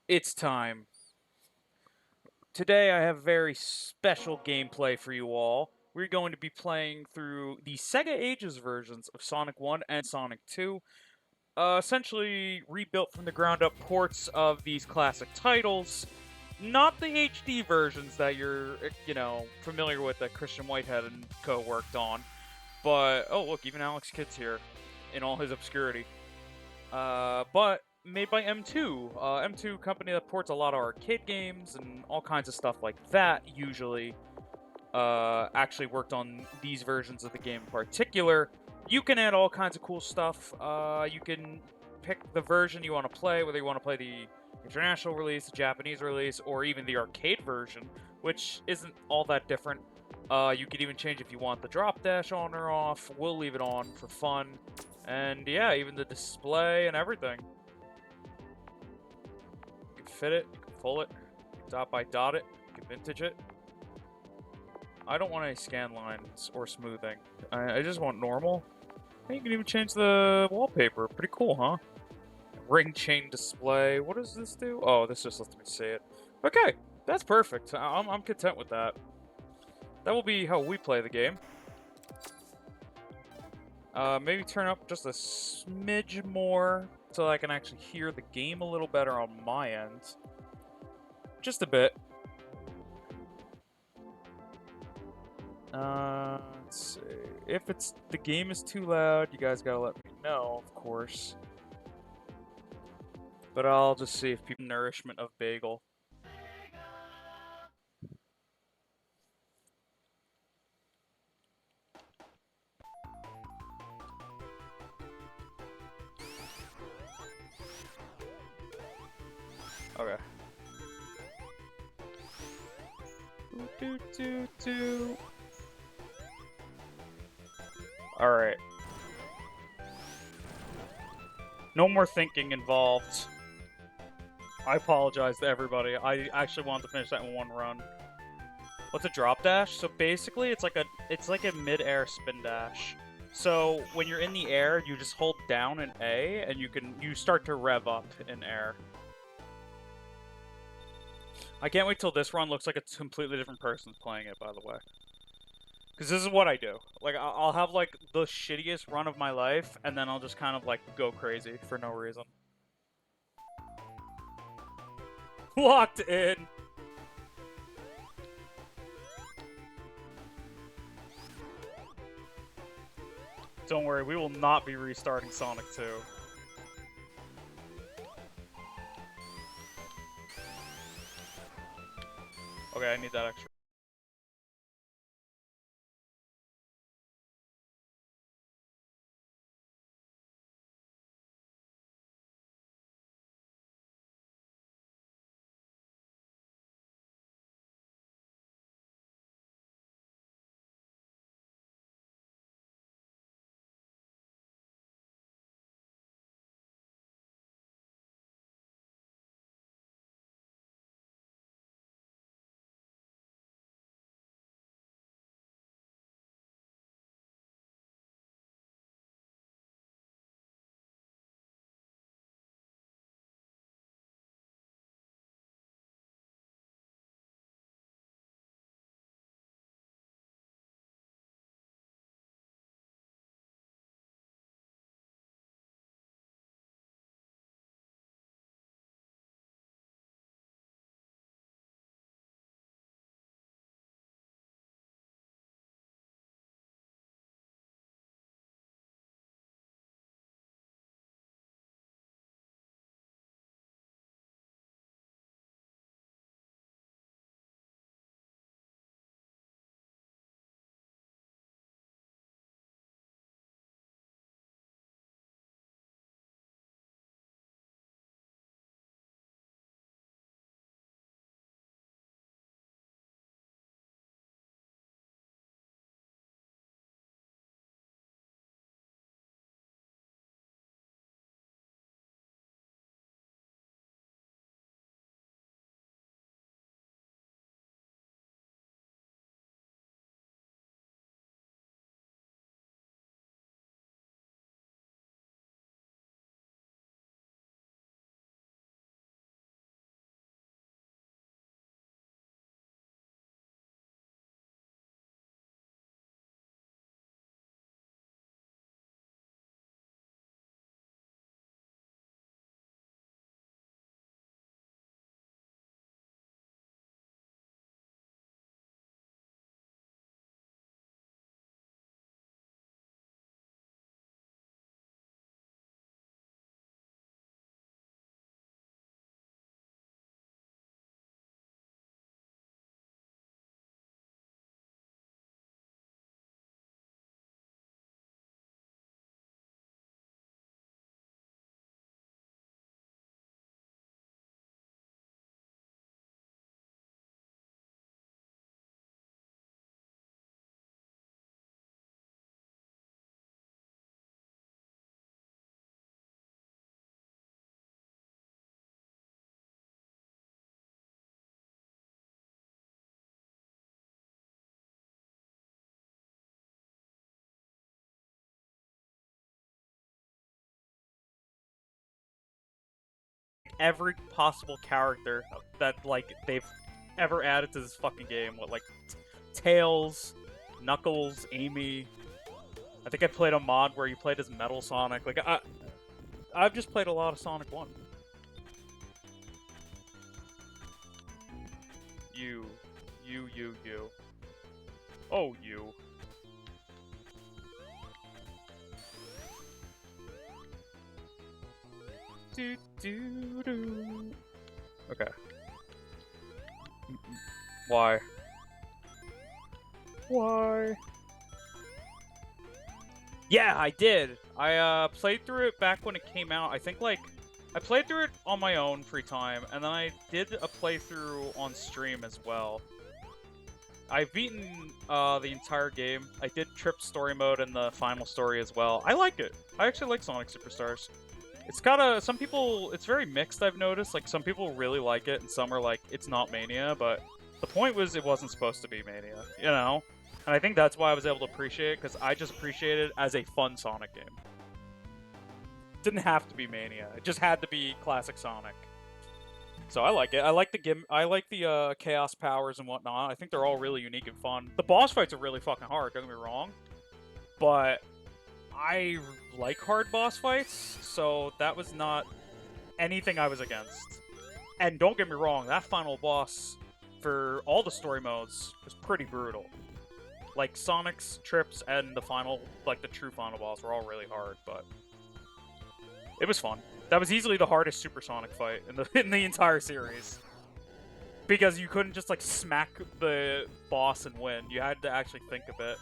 It's time. Today I have very special gameplay for you all. We're going to be playing through the Sega Ages versions of Sonic 1 and Sonic 2, essentially rebuilt from the ground up ports of these classic titles. Not the HD versions that you're, familiar with that Christian Whitehead and co worked on, but oh look, even Alex Kidd's here in all his obscurity. But made by M2. M2 company that ports a lot of arcade games and all kinds of stuff like that. Usually, actually worked on these versions of the game in particular. You can add all kinds of cool stuff. You can pick the version you want to play, whether you want to play the international release, the Japanese release, or even the arcade version, which isn't all that different. You could even change if you want the drop dash on or off. We'll leave it on for fun. And yeah, even the display and everything. You can fit it, you can pull it, you can dot by dot it, you can vintage it. I don't want any scan lines or smoothing. I just want normal. And you can even change the wallpaper. Pretty cool, huh? Ring chain display. What does this do? Oh, this just lets me see it. Okay, that's perfect. I'm content with that. That will be how we play the game. Maybe turn up just a smidge more so I can actually hear the game a little better on my end. Just a bit. Let's see. If the game is too loud, you guys gotta let me know, of course. But I'll just see if people nourishment of bagel. Okay. Alright. No more thinking involved. I apologize to everybody. I actually wanted to finish that in one run. What's a drop dash? So basically, it's like a mid-air spin dash. So when you're in the air, you just hold down an A, and you start to rev up in air. I can't wait till this run looks like a completely different person playing it. By the way, because this is what I do. Like I'll have like the shittiest run of my life, and then I'll just kind of like go crazy for no reason. Locked in. Don't worry, we will not be restarting Sonic 2. Okay, I need that extra. every possible character that, like, they've ever added to this fucking game. What, like, Tails, Knuckles, Amy. I think I played a mod where you played as Metal Sonic. Like, I've just played a lot of Sonic 1. You. Oh, you. Okay. Why? Why? Yeah, I did. I played through it back when it came out. I think, like, I played through it on my own free time, and then I did a playthrough on stream as well. I've beaten the entire game. I did Trip story mode and the final story as well. I like it. I actually like Sonic Superstars. It's got some people, it's very mixed, I've noticed. Like, some people really like it, and some are like, it's not Mania, but the point was it wasn't supposed to be Mania, you know? And I think that's why I was able to appreciate it, because I just appreciate it as a fun Sonic game. It didn't have to be Mania. It just had to be classic Sonic. So I like it. I like the chaos powers and whatnot. I think they're all really unique and fun. The boss fights are really fucking hard, don't get me wrong. But I like hard boss fights, so that was not anything I was against. And don't get me wrong, that final boss for all the story modes was pretty brutal. Like, Sonic's, Trip's, and the final, like, the true final boss were all really hard, but it was fun. That was easily the hardest Super Sonic fight in the entire series. Because you couldn't just, like, smack the boss and win. You had to actually think a bit.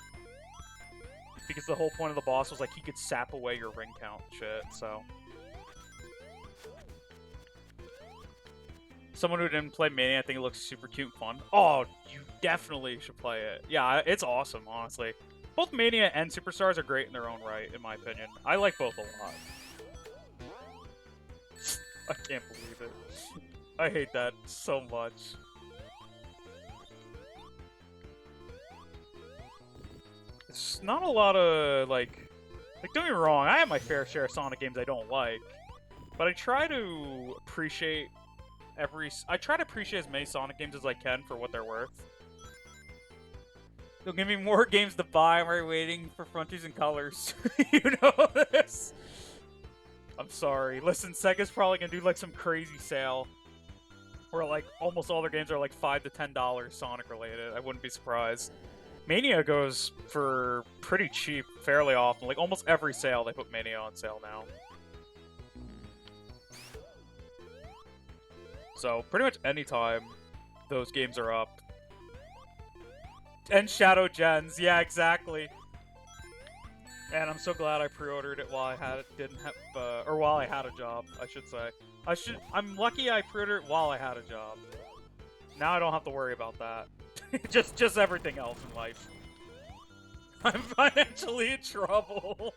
Because the whole point of the boss was, like, he could sap away your ring count and shit, so. Someone who didn't play Mania, I think it looks super cute and fun. Oh, you definitely should play it. Yeah, it's awesome, honestly. Both Mania and Superstars are great in their own right, in my opinion. I like both a lot. I can't believe it. I hate that so much. It's not a lot of, like, don't get me wrong, I have my fair share of Sonic games I don't like. But I try to appreciate as many Sonic games as I can for what they're worth. They'll give me more games to buy while waiting for Frontiers and Colors. You know this? I'm sorry. Listen, Sega's probably gonna do, like, some crazy sale where, like, almost all their games are, like, $5 to $10 Sonic related. I wouldn't be surprised. Mania goes for pretty cheap fairly often. Like, almost every sale, they put Mania on sale now. So, pretty much any time those games are up. And Shadow Gens, yeah, exactly. And I'm so glad I pre-ordered it while I had while I had a job, I should say. I'm lucky I pre-ordered it while I had a job. Now I don't have to worry about that. just everything else in life. I'm financially in trouble.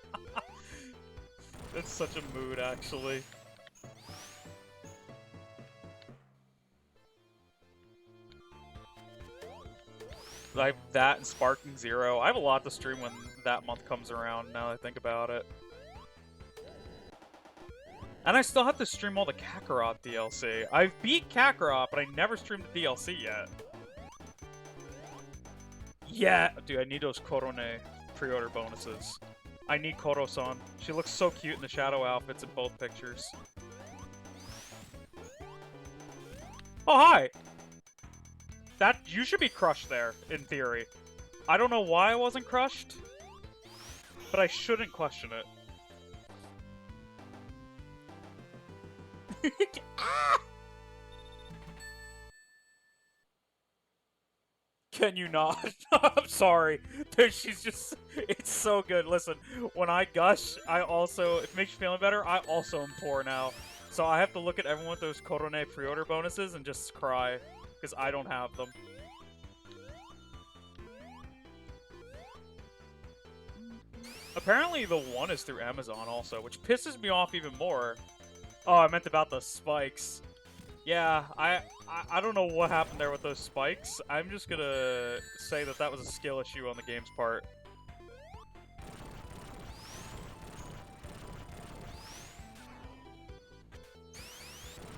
That's such a mood, actually. I have that and Sparking Zero. I have a lot to stream when that month comes around, now that I think about it. And I still have to stream all the Kakarot DLC. I've beat Kakarot, but I never streamed the DLC yet. Yeah! Dude, I need those Korone pre-order bonuses. I need Koro-san. She looks so cute in the shadow outfits in both pictures. Oh, hi! You should be crushed there, in theory. I don't know why I wasn't crushed, but I shouldn't question it. Ah! Can you not? I'm sorry. She's just... It's so good. Listen, when I gush, if it makes you feel better, I also am poor now. So I have to look at everyone with those Korone pre-order bonuses and just cry. Because I don't have them. Apparently the one is through Amazon also, which pisses me off even more. Oh, I meant about the spikes. Yeah, I don't know what happened there with those spikes. I'm just gonna say that was a skill issue on the game's part.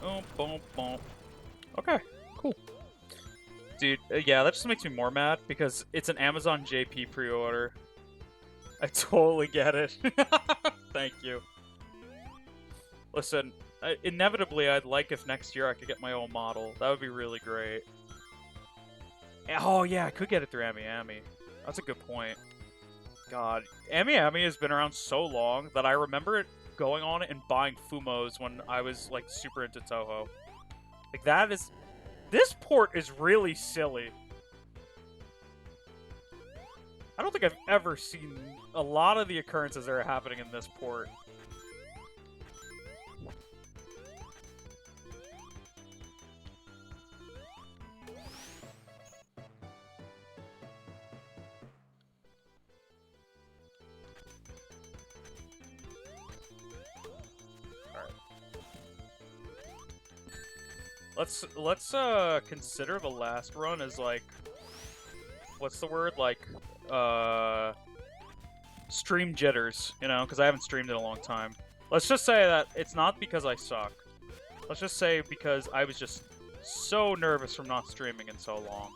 Boom, boom, boom. Okay, cool. Dude, yeah, that just makes me more mad because it's an Amazon JP pre-order. I totally get it. Thank you. Listen, inevitably I'd like if next year I could get my own model. That would be really great. Oh yeah, I could get it through Ami. That's a good point. God, Ami has been around so long that I remember it going on it and buying Fumos when I was like super into Toho. Like that is... This port is really silly. I don't think I've ever seen a lot of the occurrences that are happening in this port. Let's consider the last run as like, what's the word, like stream jitters, you know, because I haven't streamed in a long time. Let's just say that it's not because I suck. Let's just say because I was just so nervous from not streaming in so long.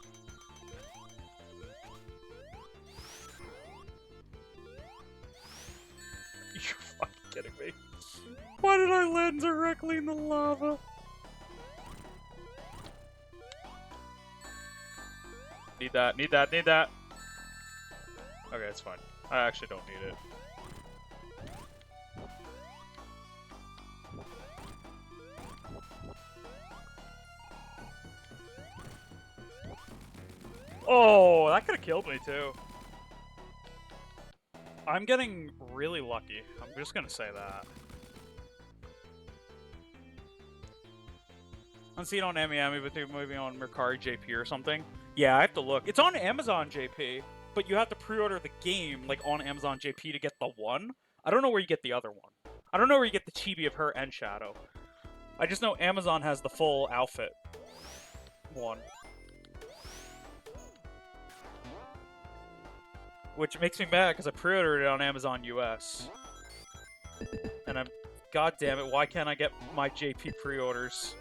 You're fucking kidding me. Why did I land directly in the lava? Need that, need that, need that. Okay, it's fine. I actually don't need it. Oh, that could have killed me too. I'm getting really lucky. I'm just gonna say that. I'm seeing it on Ami, but they're moving on Mercari JP or something. Yeah, I have to look. It's on Amazon JP, but you have to pre-order the game like on Amazon JP to get the one. I don't know where you get the other one. I don't know where you get the chibi of her and Shadow. I just know Amazon has the full outfit one. Which makes me mad because I pre-ordered it on Amazon US. And I'm... God damn it, why can't I get my JP pre-orders?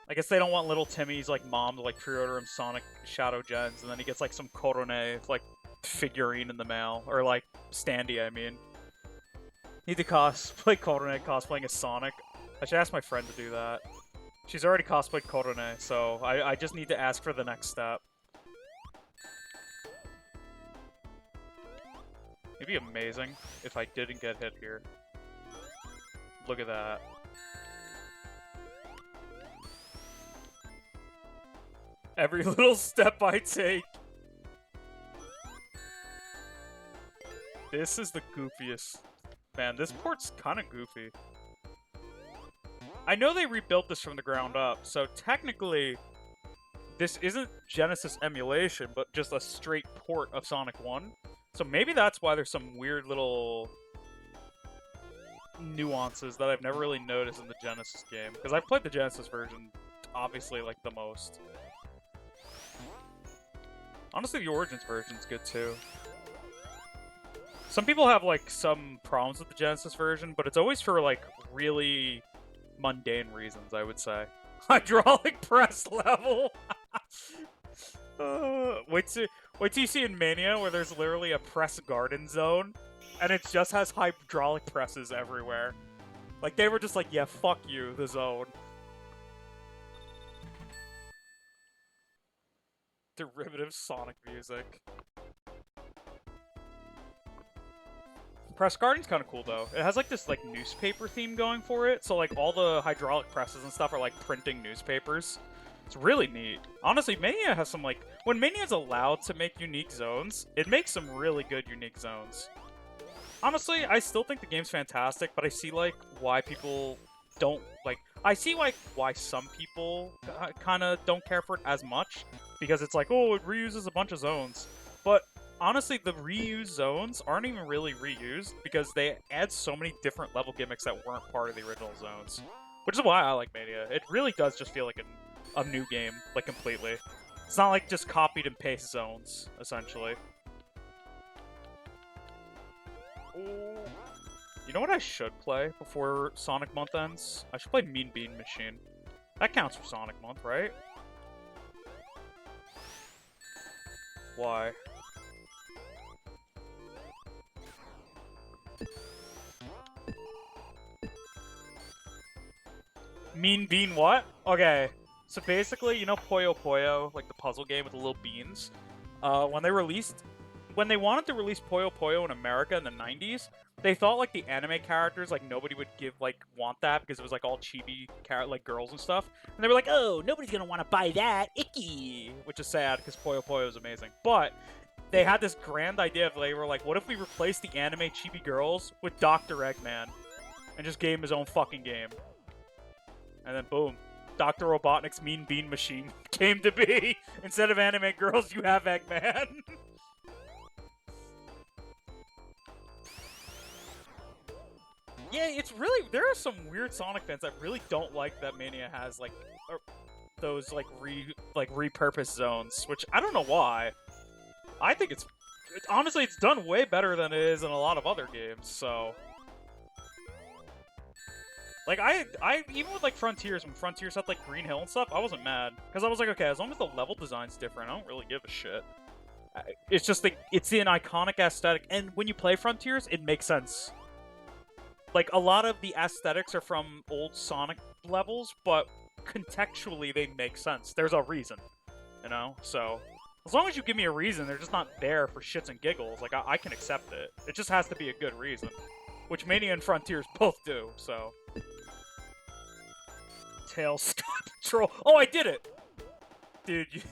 I guess they don't want little Timmy's like mom to like pre-order him Sonic Shadow Gens, and then he gets like some Korone like figurine in the mail, or like standee. I mean, need to cosplay Korone cosplaying as Sonic. I should ask my friend to do that. She's already cosplayed Korone, so I just need to ask for the next step. It'd be amazing if I didn't get hit here. Look at that. Every little step I take. This is the goofiest. Man, this port's kind of goofy. I know they rebuilt this from the ground up, so technically this isn't Genesis emulation, but just a straight port of Sonic 1. So maybe that's why there's some weird little nuances that I've never really noticed in the Genesis game. Because I've played the Genesis version, obviously, like, the most. Honestly, the Origins version's good, too. Some people have, like, some problems with the Genesis version, but it's always for, like, really mundane reasons, I would say. Hydraulic press level! Wait till you see in Mania, where there's literally a press garden zone, and it just has hydraulic presses everywhere. Like, they were just like, yeah, fuck you, the zone. Derivative Sonic music. Press Garden's kind of cool, though. It has, like, this, like, newspaper theme going for it, so, like, all the hydraulic presses and stuff are, like, printing newspapers. It's really neat. Honestly, Mania has some, like... When Mania's allowed to make unique zones, it makes some really good unique zones. Honestly, I still think the game's fantastic, but I see, like, why people don't, like... I see, like, why some people kind of don't care for it as much, because it's like, oh, it reuses a bunch of zones. But, honestly, the reused zones aren't even really reused, because they add so many different level gimmicks that weren't part of the original zones. Which is why I like Mania. It really does just feel like a new game, like, completely. It's not like just copied and paste zones, essentially. Ooh. You know what I should play before Sonic Month ends? I should play Mean Bean Machine. That counts for Sonic Month, right? Why? Mean Bean what? Okay. So basically, you know Puyo Puyo, like the puzzle game with the little beans? When they wanted to release Puyo Puyo in America in the 90s, they thought like the anime characters, like nobody would want that because it was like all chibi like girls and stuff. And they were like, oh, nobody's gonna want to buy that, icky, which is sad because Puyo Puyo is amazing. But they had this grand idea of they were like, what if we replace the anime chibi girls with Dr. Eggman and just gave him his own fucking game? And then boom, Dr. Robotnik's Mean Bean Machine came to be. Instead of anime girls, you have Eggman. Yeah, it's really, there are some weird Sonic fans that really don't like that Mania has like those repurposed zones, which I don't know why. I think honestly it's done way better than it is in a lot of other games. So like I even with like Frontiers, when Frontiers had like Green Hill and stuff, I wasn't mad because I was like, okay, as long as the level design's different, I don't really give a shit. It's just like it's an iconic aesthetic, and when you play Frontiers, it makes sense. Like, a lot of the aesthetics are from old Sonic levels, but contextually they make sense. There's a reason, you know? So, as long as you give me a reason, they're just not there for shits and giggles. Like, I can accept it. It just has to be a good reason. Which Mania and Frontiers both do, so. Tails Sky Patrol. Oh, I did it! Dude,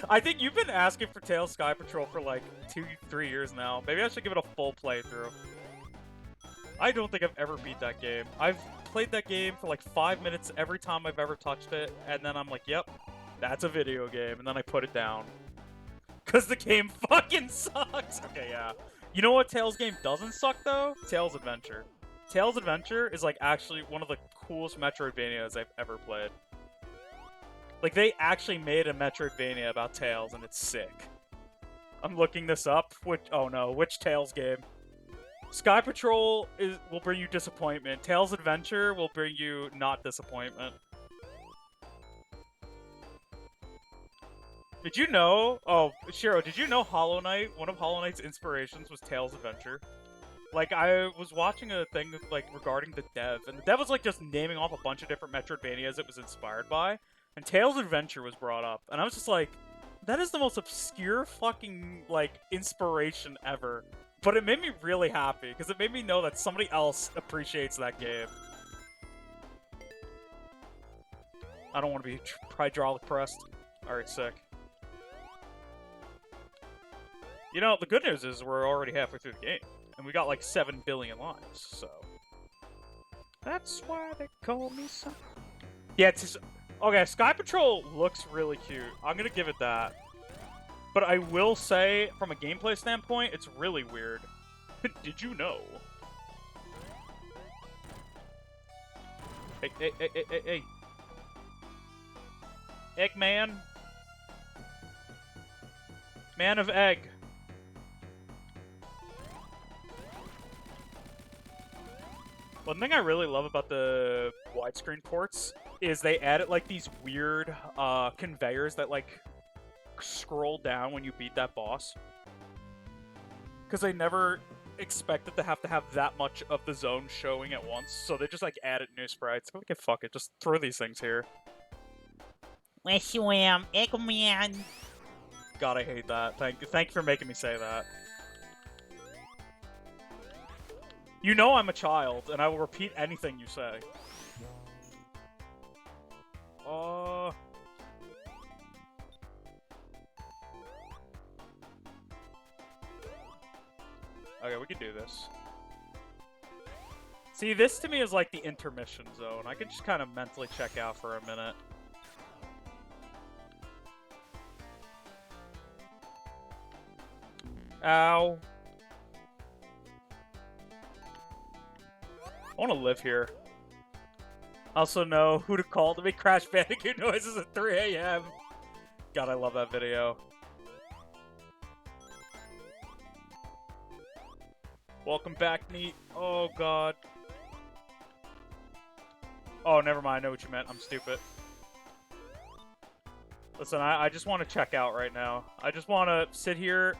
I think you've been asking for Tails Sky Patrol for like 2-3 years now. Maybe I should give it a full playthrough. I don't think I've ever beat that game. I've played that game for like 5 minutes every time I've ever touched it, and then I'm like, yep, that's a video game, and then I put it down. Because the game fucking sucks! Okay, yeah. You know what Tails game doesn't suck, though? Tails Adventure. Tails Adventure is like actually one of the coolest Metroidvanias I've ever played. Like, they actually made a Metroidvania about Tails, and it's sick. I'm looking this up. Which Tails game? Sky Patrol will bring you disappointment. Tails Adventure will bring you not disappointment. Did you know? Oh, Shiro, did you know Hollow Knight? One of Hollow Knight's inspirations was Tails Adventure. Like, I was watching a thing like regarding the dev, and the dev was like just naming off a bunch of different Metroidvanias it was inspired by, and Tails Adventure was brought up, and I was just like, that is the most obscure fucking like inspiration ever. But it made me really happy, because it made me know that somebody else appreciates that game. I don't want to be hydraulic pressed. Alright, sick. You know, the good news is we're already halfway through the game. And we got like 7 billion lives, so... That's why they call me son. Yeah, it's just... Okay, Sky Patrol looks really cute. I'm gonna give it that. But I will say, from a gameplay standpoint, it's really weird. Did you know? Hey. Eggman. Man of Egg. One thing I really love about the widescreen ports is they added, like, these weird, conveyors that, like, scroll down when you beat that boss. Because they never expected to have that much of the zone showing at once, so they just like added new sprites. Okay, fuck it, just throw these things here. Wish you am, Eggman. God, I hate that. Thank you for making me say that. You know I'm a child, and I will repeat anything you say. Okay, we can do this. See, this to me is like the intermission zone. I can just kind of mentally check out for a minute. Ow. I want to live here. Also know who to call to make Crash Bandicoot noises at 3 a.m. God, I love that video. Welcome back, Neat. Oh, God. Oh, never mind. I know what you meant. I'm stupid. Listen, I just want to check out right now. I just want to sit here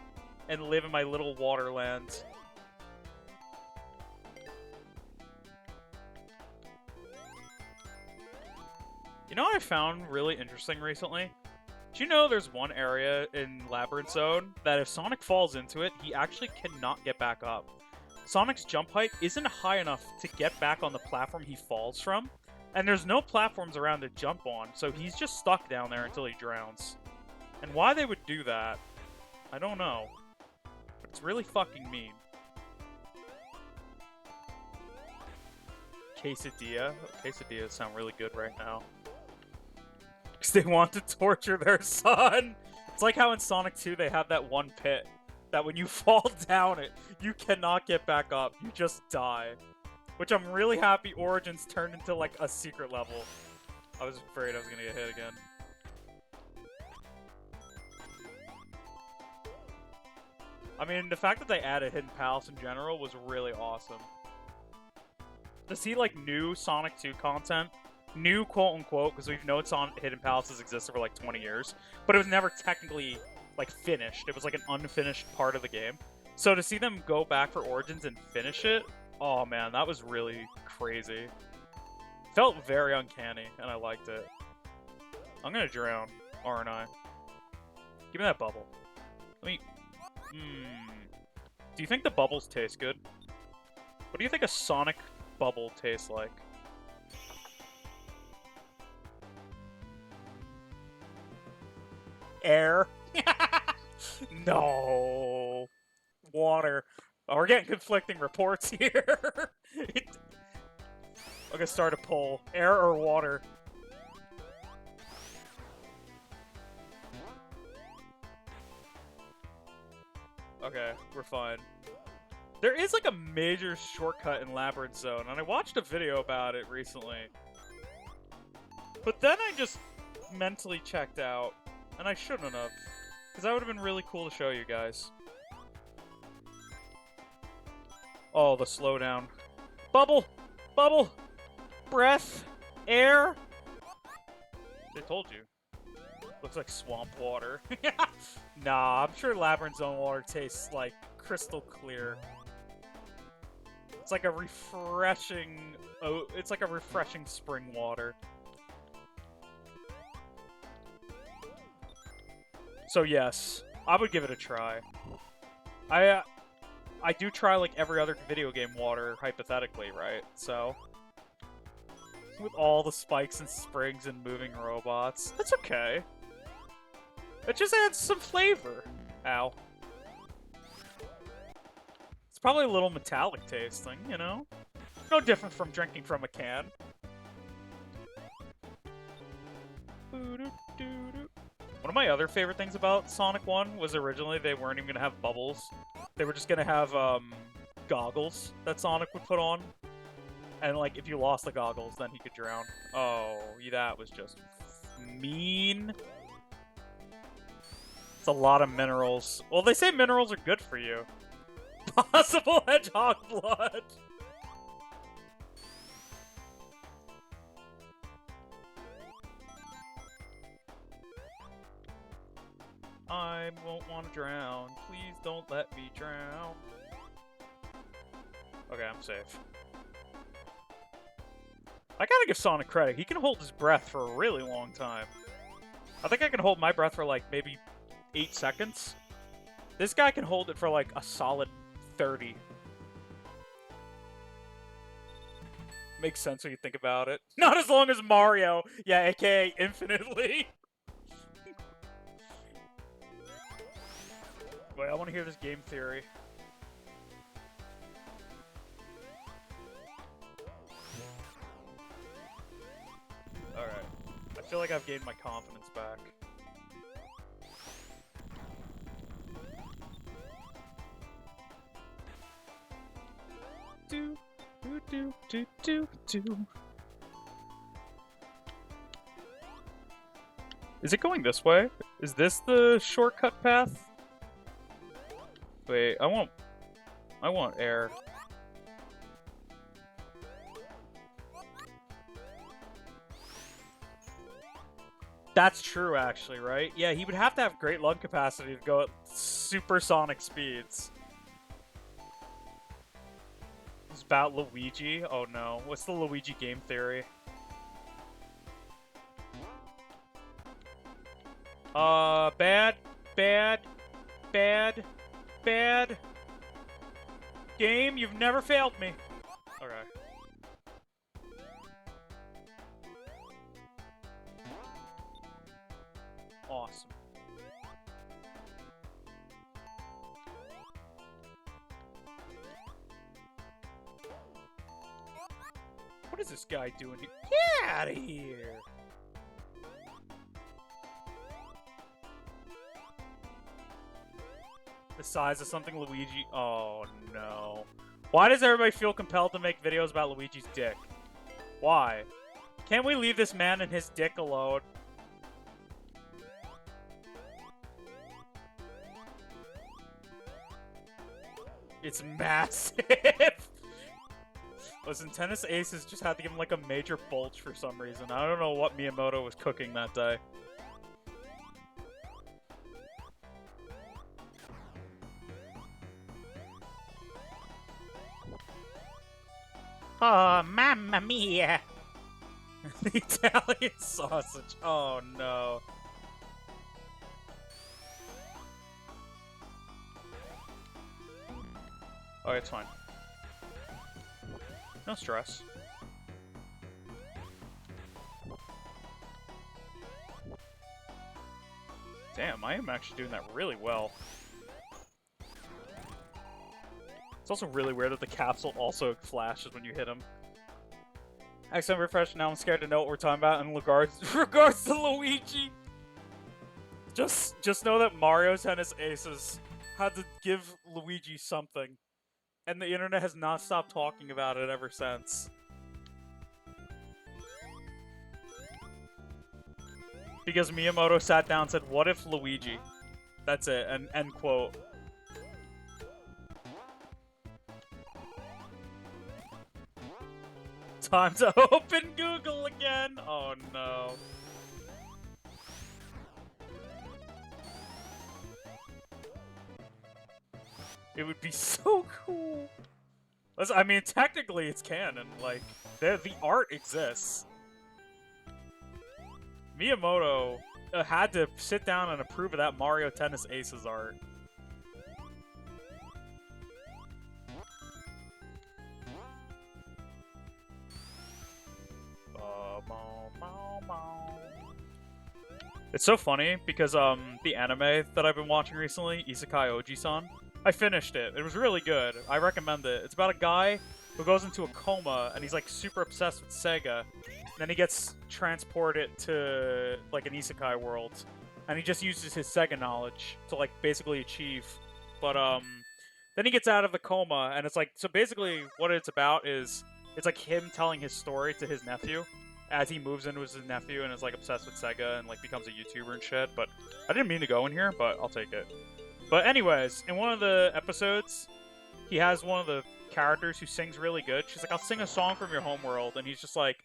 and live in my little waterland. You know what I found really interesting recently? Do you know there's one area in Labyrinth Zone that if Sonic falls into it, he actually cannot get back up? Sonic's jump height isn't high enough to get back on the platform he falls from, and there's no platforms around to jump on, so he's just stuck down there until he drowns. And why they would do that, I don't know. But it's really fucking mean. Quesadilla? Quesadillas sound really good right now. Because they want to torture their son. It's like how in Sonic 2 they have that one pit that when you fall down it, you cannot get back up. You just die. Which I'm really happy Origins turned into like a secret level. I was afraid I was gonna get hit again. I mean, the fact that they added Hidden Palace in general was really awesome. To see like new Sonic 2 content, new quote-unquote, because we've known Hidden Palaces existed for like 20 years, but it was never technically like finished. It was like an unfinished part of the game. So to see them go back for Origins and finish it, oh man, that was really crazy. Felt very uncanny, and I liked it. I'm gonna drown, aren't I? Give me that bubble. Let me... Do you think the bubbles taste good? What do you think a Sonic bubble tastes like? Air? No. Water. Oh, we're getting conflicting reports here. I'm gonna start a poll. Air or water? Okay, we're fine. There is like a major shortcut in Labyrinth Zone, and I watched a video about it recently. But then I just mentally checked out, and I shouldn't have, because that would have been really cool to show you guys. Oh, the slowdown. Bubble! Bubble! Breath! Air! They told you. Looks like swamp water. Nah, I'm sure Labyrinth Zone water tastes like crystal clear. It's like a refreshing... Oh, it's like a refreshing spring water. So yes, I would give it a try. I do try like every other video game water, hypothetically, right? So... with all the spikes and springs and moving robots. That's okay. It just adds some flavor. Ow. It's probably a little metallic tasting, you know? No different from drinking from a can. One of my other favorite things about Sonic 1 was originally they weren't even gonna have bubbles. They were just gonna have, goggles that Sonic would put on. And, like, if you lost the goggles, then he could drown. Oh, that was just mean. It's a lot of minerals. Well, they say minerals are good for you. Possible hedgehog blood! I won't want to drown. Please don't let me drown. Okay, I'm safe. I gotta give Sonic credit. He can hold his breath for a really long time. I think I can hold my breath for like maybe 8 seconds. This guy can hold it for like a solid 30. Makes sense when you think about it. Not as long as Mario. Yeah, aka infinitely. Wait, I want to hear this game theory. Alright. I feel like I've gained my confidence back. Do, do, do, do, do, do. Is it going this way? Is this the shortcut path? Wait, I won't... I want air. That's true, actually, right? Yeah, he would have to have great lung capacity to go at supersonic speeds. It's about Luigi? Oh no. What's the Luigi game theory? Bad, bad, bad, bad. Game, you've never failed me. Okay. Awesome. What is this guy doing here? Get out of here! The size of something Luigi... Oh, no. Why does everybody feel compelled to make videos about Luigi's dick? Why? Can't we leave this man and his dick alone? It's massive! Listen, Tennis Aces just had to give him like a major bulge for some reason. I don't know what Miyamoto was cooking that day. Oh, mamma mia! The Italian sausage. Oh no. Oh, it's fine. No stress. Damn, I am actually doing that really well. It's also really weird that the capsule also flashes when you hit him. Excellent refresh. Now I'm scared to know what we're talking about in regards to Luigi. Just know that Mario Tennis Aces had to give Luigi something, and the internet has not stopped talking about it ever since. Because Miyamoto sat down and said, "What if Luigi?" That's it. And end quote. Time to open Google again! Oh no. It would be so cool. Listen, I mean, technically it's canon. Like, the art exists. Miyamoto had to sit down and approve of that Mario Tennis Aces art. It's so funny because the anime that I've been watching recently, Isekai Oji-san, I finished it. It was really good. I recommend it. It's about a guy who goes into a coma and he's like super obsessed with SEGA. Then he gets transported to like an isekai world, and he just uses his SEGA knowledge to like basically achieve. But then he gets out of the coma, and it's like, so basically what it's about is it's like him telling his story to his nephew as he moves into his nephew and is like obsessed with SEGA and like becomes a YouTuber and shit. But I didn't mean to go in here, but I'll take it. But anyways, in one of the episodes, he has one of the characters who sings really good. She's like, "I'll sing a song from your homeworld," and he's just like,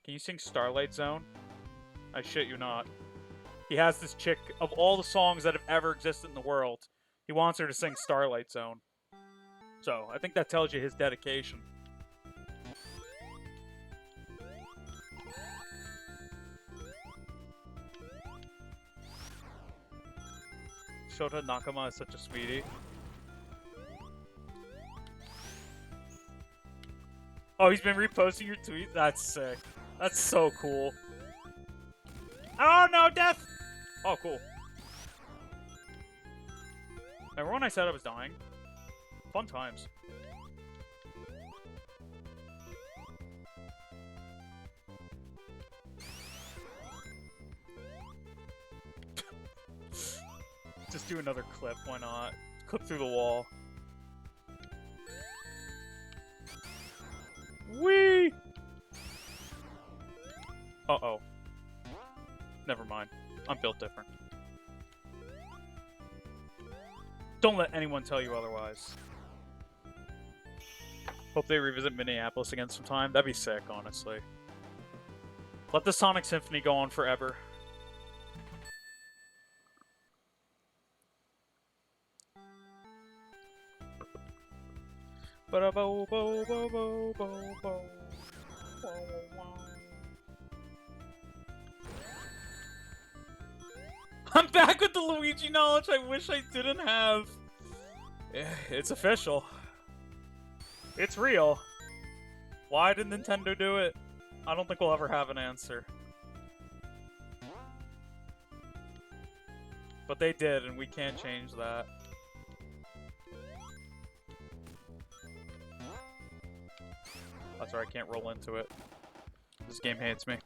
"Can you sing Starlight Zone?" I shit you not. He has this chick, of all the songs that have ever existed in the world, he wants her to sing Starlight Zone. So, I think that tells you his dedication. Shota Nakama is such a sweetie. Oh, he's been reposting your tweet? That's sick. That's so cool. Oh no, death! Oh, cool. Remember when I said I was dying? Fun times. Just do another clip, why not? Clip through the wall. Whee! Uh-oh. Never mind. I'm built different. Don't let anyone tell you otherwise. Hope they revisit Minneapolis again sometime. That'd be sick, honestly. Let the Sonic Symphony go on forever. I'm back with the Luigi knowledge I wish I didn't have. It's official. It's real. Why did Nintendo do it? I don't think we'll ever have an answer. But they did, and we can't change that. That's right, I can't roll into it. This game hates me.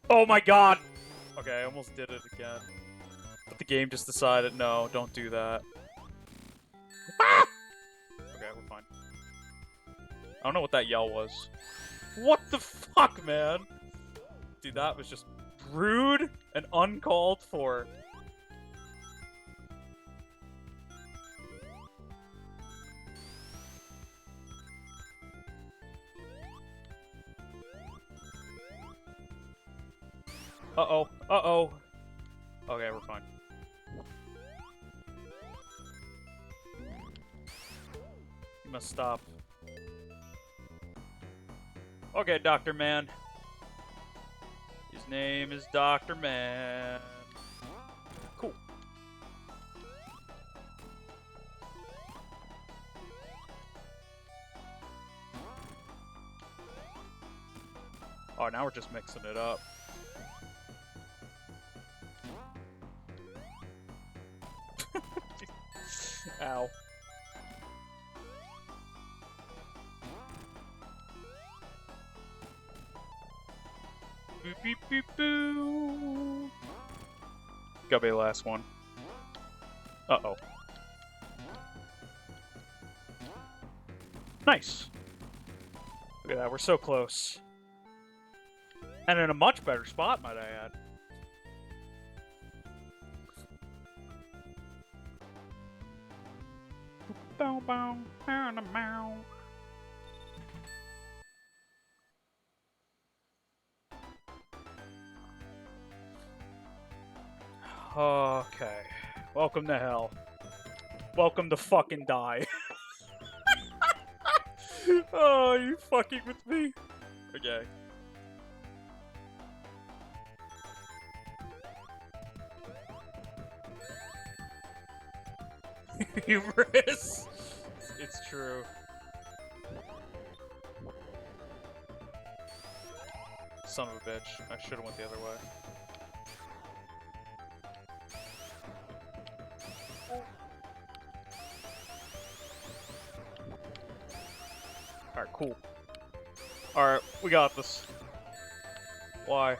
Oh my god! Okay, I almost did it again. But the game just decided, no, don't do that. Ah! Okay, we're fine. I don't know what that yell was. What the fuck, man? Dude, that was just rude and uncalled for. Uh-oh. Uh-oh. Okay, we're fine. You must stop. Okay, Dr. Man. His name is Dr. Man. Cool. Oh, now we're just mixing it up. Ow. Boop, beep, beep, boo. Gotta be the last one. Uh-oh. Nice. Look at that, we're so close. And in a much better spot, might I add. Bow, bow, bow, bow, bow. Okay. Welcome to hell. Welcome to fucking die. Oh, are you fucking with me? Okay. Hubris. It's true. Son of a bitch. I should have went the other way. Alright, cool. Alright, we got this. Why?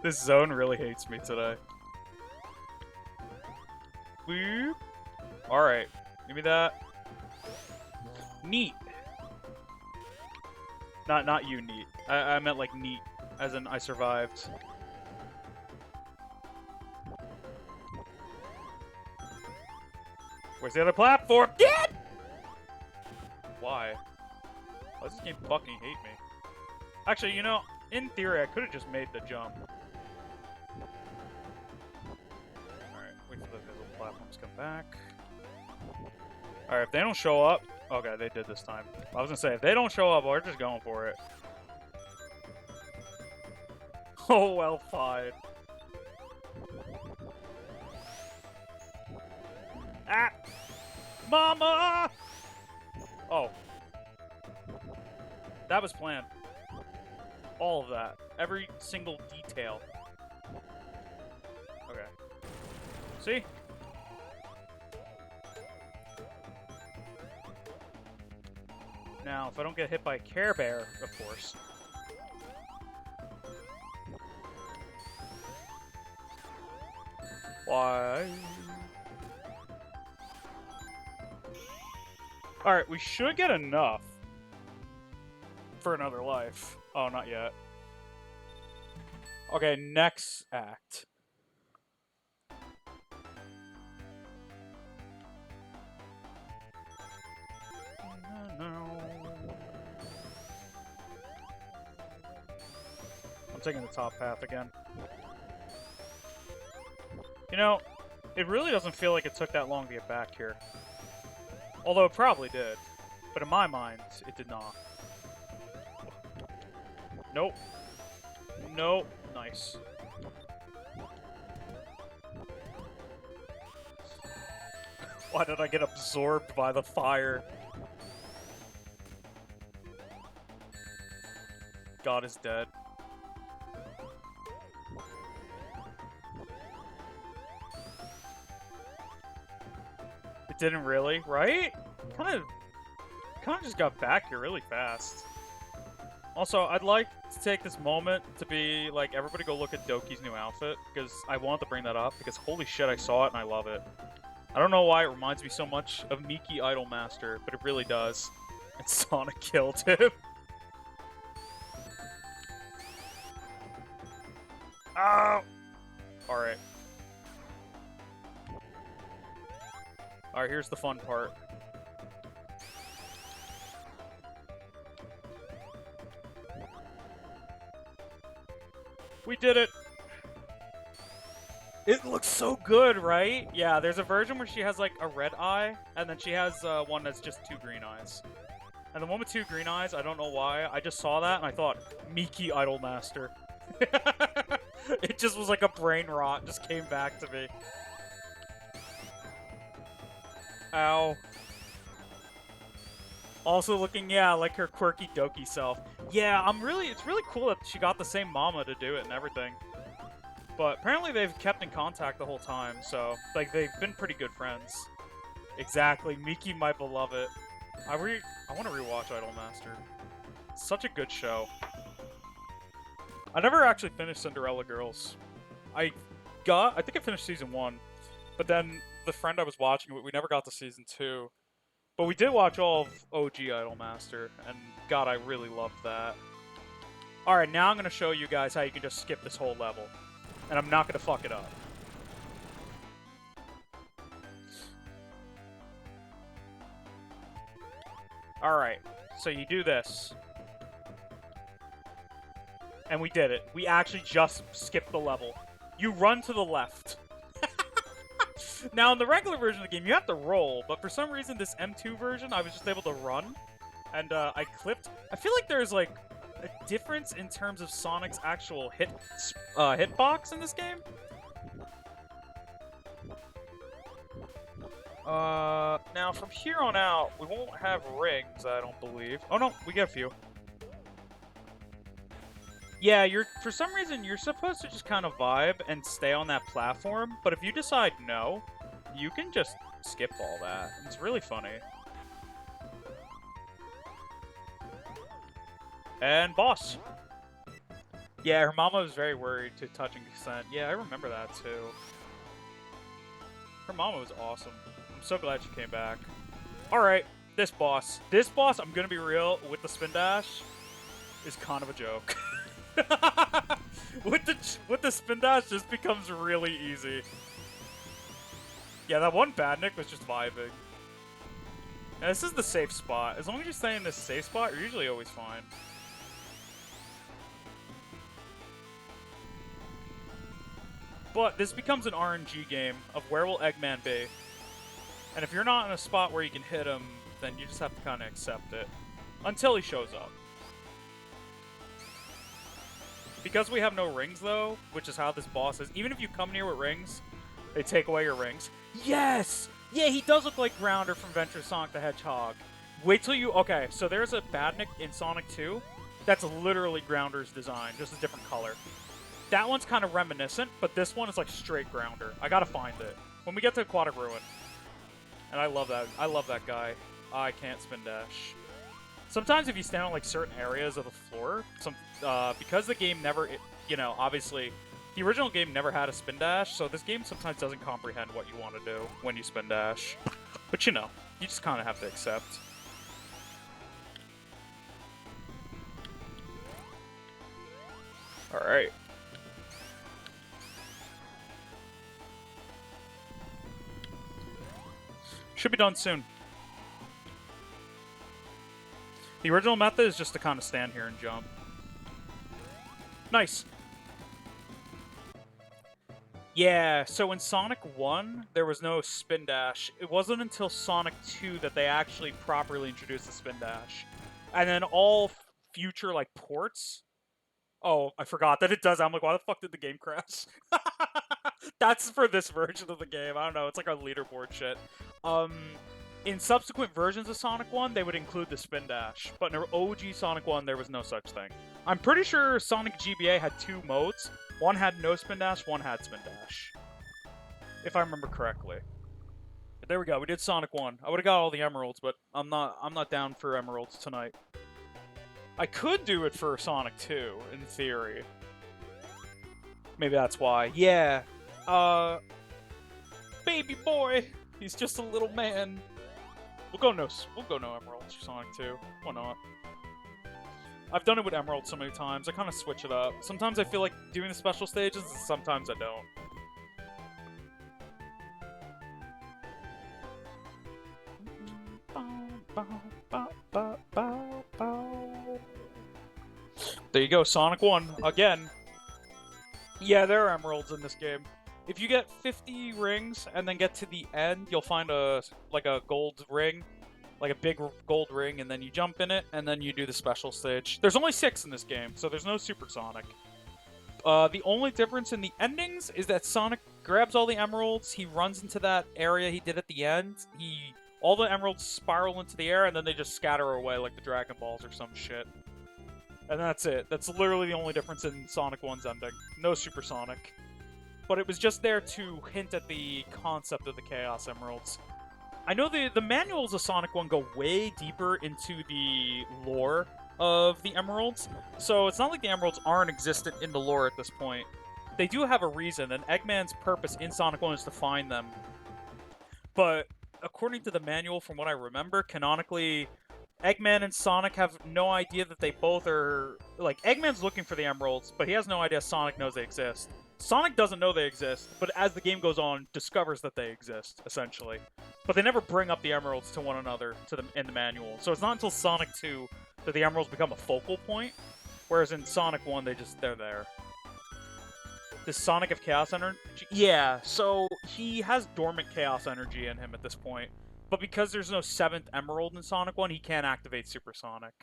This zone really hates me today. Boop. Alright, give me that. Neat. Not you, neat. I meant like neat, as in I survived. Where's the other platform? Get! Why? Why does this game fucking hate me? Actually, you know, in theory, I could have just made the jump. Alright, wait for the little platforms to come back. Alright, if they don't show up... Okay, they did this time. I was gonna say, if they don't show up, we're just going for it. Oh, well, fine. Ah! Mama! Oh. That was planned. All of that. Every single detail. Okay. See? Now, if I don't get hit by a Care Bear, of course. Why? Alright, we should get enough for another life. Oh, not yet. Okay, next act. I'm taking the top path again. You know, it really doesn't feel like it took that long to get back here. Although it probably did. But in my mind, it did not. Nope. Nope. Nice. Why did I get absorbed by the fire? God is dead. It didn't really, right? Kind of just got back here really fast. Also, I'd like to take this moment to be like, everybody go look at Doki's new outfit, because I wanted to bring that up, because holy shit, I saw it and I love it. I don't know why it reminds me so much of Miki Idolmaster, but it really does. And Sonic killed him. Oh! Alright. Alright, here's the fun part. We did it! It looks so good, right? Yeah, there's a version where she has, like, a red eye, and then she has one that's just 2 green eyes. And the one with 2 green eyes, I don't know why, I just saw that and I thought, Miki Idolmaster. It just was like a brain rot, just came back to me. Ow. Also looking, yeah, like her quirky Doki self. Yeah, it's really cool that she got the same mama to do it and everything. But apparently they've kept in contact the whole time, so, like, they've been pretty good friends. Exactly, Miki, my beloved. I want to rewatch Idolmaster. Such a good show. I never actually finished Cinderella Girls. I think I finished season 1, but then the friend I was watching, we never got to season 2. But we did watch all of OG Idolmaster, and God, I really loved that. Alright, now I'm going to show you guys how you can just skip this whole level. And I'm not going to fuck it up. Alright, so you do this. And we did it. We actually just skipped the level. You run to the left. Now, in the regular version of the game, you have to roll, but for some reason, this M2 version, I was just able to run, and I clipped. I feel like there's, like, a difference in terms of Sonic's actual hitbox in this game. Now, from here on out, we won't have rings, I don't believe. Oh, no, we get a few. Yeah, for some reason, you're supposed to just kind of vibe and stay on that platform, but if you decide no, you can just skip all that. It's really funny. And boss. Yeah, her mama was very worried to touching consent. Yeah, I remember that too. Her mama was awesome. I'm so glad she came back. Alright, this boss. This boss, I'm gonna be real, with the spin dash, is kind of a joke. with the spin dash, just becomes really easy. Yeah, that one Badnik was just vibing. And this is the safe spot. As long as you stay in this safe spot, you're usually always fine. But this becomes an RNG game of where will Eggman be. And if you're not in a spot where you can hit him, then you just have to kind of accept it. Until he shows up. Because we have no rings, though, which is how this boss is, even if you come near with rings, they take away your rings. Yes! Yeah, he does look like Grounder from Adventure Sonic the Hedgehog. Wait till you... Okay, so there's a Badnik in Sonic 2 that's literally Grounder's design, just a different color. That one's kind of reminiscent, but this one is like straight Grounder. I gotta find it. When we get to Aquatic Ruin. And I love that. I love that guy. I can't spin dash. Sometimes if you stand on like certain areas of the floor, because the game never, obviously, the original game never had a spin dash, so this game sometimes doesn't comprehend what you want to do when you spin dash. But you know. You just kind of have to accept. Alright. Should be done soon. The original method is just to kind of stand here and jump. Nice. Yeah, so in Sonic 1, there was no spin dash. It wasn't until Sonic 2 that they actually properly introduced the spin dash. And then all future, like, ports... Oh, I forgot that it does. I'm like, why the fuck did the game crash? That's for this version of the game. I don't know. It's like our leaderboard shit. In subsequent versions of Sonic 1, they would include the spin dash. But in OG Sonic 1, there was no such thing. I'm pretty sure Sonic GBA had 2 modes. One had no spin dash, one had spin dash. If I remember correctly. But there we go. We did Sonic 1. I would have got all the emeralds, but I'm not down for emeralds tonight. I could do it for Sonic 2, in theory. Maybe that's why. Yeah. Baby boy. He's just a little man. We'll go no emeralds for Sonic 2. Why not? I've done it with emeralds so many times. I kind of switch it up. Sometimes I feel like doing the special stages, and sometimes I don't. There you go, Sonic 1, again. Yeah, there are emeralds in this game. If you get 50 rings and then get to the end, you'll find a gold ring, like a big gold ring, and then you jump in it, and then you do the special stage. There's only 6 in this game, so there's no Super Sonic. The only difference in the endings is that Sonic grabs all the emeralds, he runs into that area he did at the end, all the emeralds spiral into the air, and then they just scatter away like the Dragon Balls or some shit. And that's it. That's literally the only difference in Sonic 1's ending. No Super Sonic. But it was just there to hint at the concept of the Chaos Emeralds. I know the manuals of Sonic 1 go way deeper into the lore of the Emeralds, so it's not like the Emeralds aren't existent in the lore at this point. They do have a reason, and Eggman's purpose in Sonic 1 is to find them. But according to the manual, from what I remember, canonically, Eggman and Sonic have no idea that they both are... Like, Eggman's looking for the Emeralds, but he has no idea Sonic knows they exist. Sonic doesn't know they exist, but as the game goes on, discovers that they exist, essentially. But they never bring up the Emeralds to one another in the manual. So it's not until Sonic 2 that the Emeralds become a focal point, whereas in Sonic 1, they're there. Does Sonic have Chaos Energy? Yeah, so he has dormant Chaos Energy in him at this point. But because there's no 7th Emerald in Sonic 1, he can't activate Super Sonic.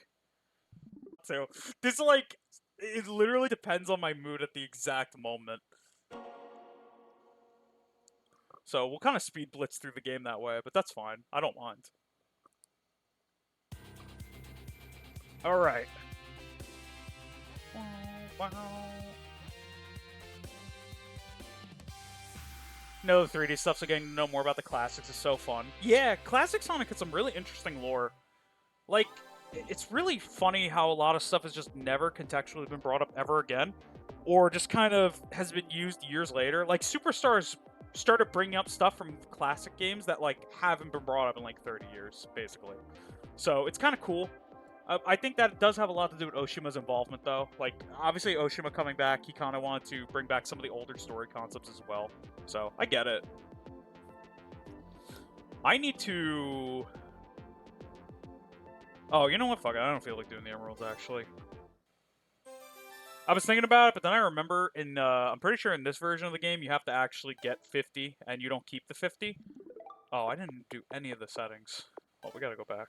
So, this, like, it literally depends on my mood at the exact moment. So, we'll kind of speed blitz through the game that way, but that's fine. I don't mind. Alright. No, the 3D stuff, so getting to know more about the classics is so fun. Yeah, classic Sonic had some really interesting lore. Like, it's really funny how a lot of stuff has just never contextually been brought up ever again, or just kind of has been used years later. Like, Superstars started bringing up stuff from classic games that, like, haven't been brought up in, like, 30 years, basically. So, it's kind of cool. I think that does have a lot to do with Oshima's involvement, though. Like, obviously, Oshima coming back, he kind of wanted to bring back some of the older story concepts as well. So, I get it. I need to... Oh, you know what? Fuck it. I don't feel like doing the emeralds, actually. I was thinking about it, but then I remember I'm pretty sure in this version of the game, you have to actually get 50, and you don't keep the 50. Oh, I didn't do any of the settings. Oh, we gotta go back.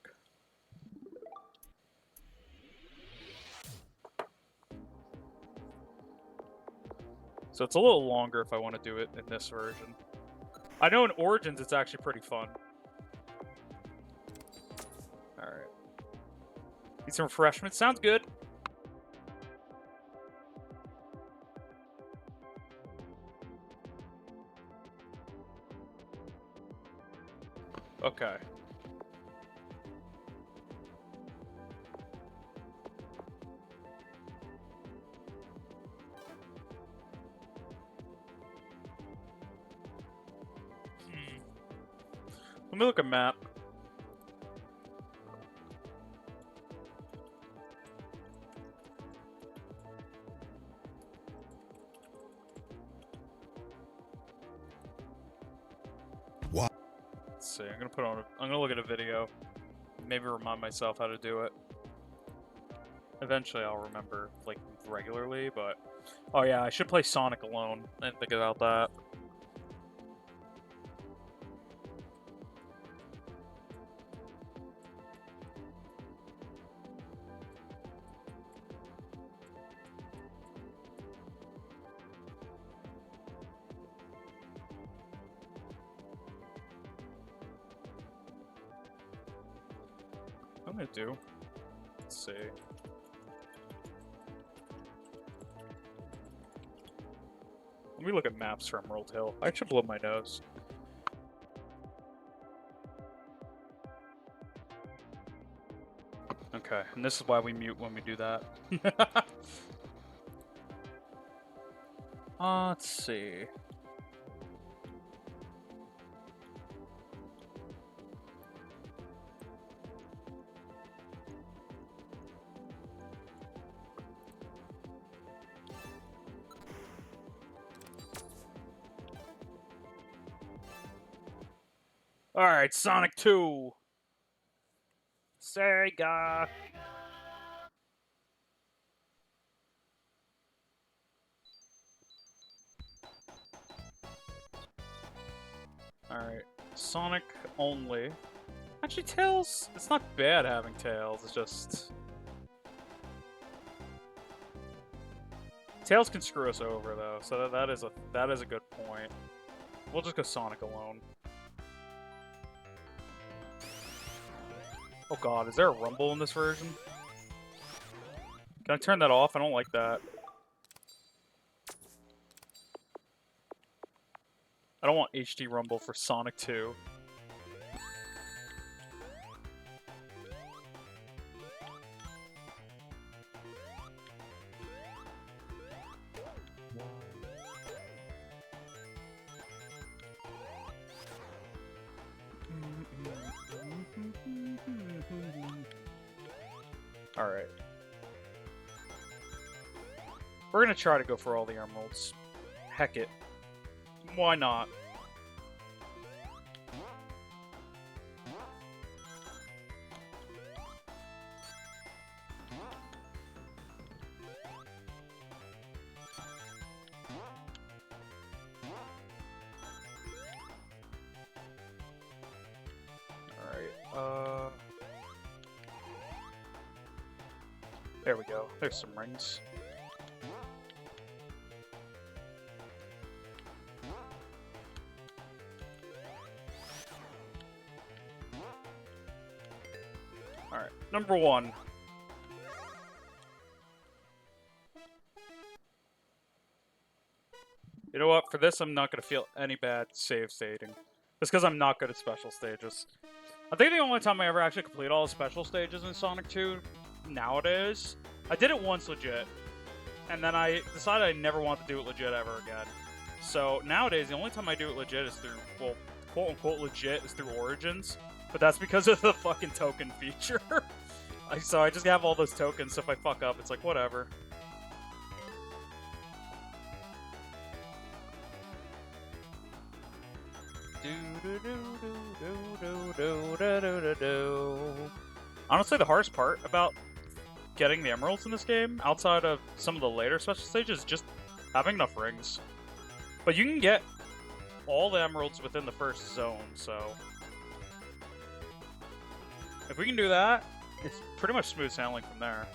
So it's a little longer if I want to do it in this version. I know in Origins it's actually pretty fun. Alright. Need some refreshments. Sounds good. Okay. Let me look at map. see. I'm gonna look at a video. Maybe remind myself how to do it. Eventually I'll remember, like, regularly, but... Oh yeah, I should play Sonic alone. I didn't think about that. What I'm gonna do... Let's see. Let me look at maps for Emerald Hill. I should blow my nose. Okay, and this is why we mute when we do that. Let's see. Alright, Sonic 2! SEGA! Alright, Sonic only. Actually, Tails, it's not bad having Tails, it's just... Tails can screw us over, though, so that is a good point. We'll just go Sonic alone. Oh god, is there a rumble in this version? Can I turn that off? I don't like that. I don't want HD rumble for Sonic 2. Alright. We're gonna try to go for all the emeralds. Heck it. Why not? Alright, there we go. There's some rings. Alright, number 1. You know what? For this, I'm not going to feel any bad save stating. Just because I'm not good at special stages. I think the only time I ever actually complete all the special stages in Sonic 2 nowadays, I did it once legit. And then I decided I never want to do it legit ever again. So nowadays, the only time I do it legit is through, well, quote-unquote legit is through Origins. But that's because of the fucking token feature. So I just have all those tokens, so if I fuck up, it's like, whatever. Honestly, the hardest part about getting the emeralds in this game, outside of some of the later special stages, is just having enough rings. But you can get all the emeralds within the first zone, so... If we can do that, it's pretty much smooth sailing from there.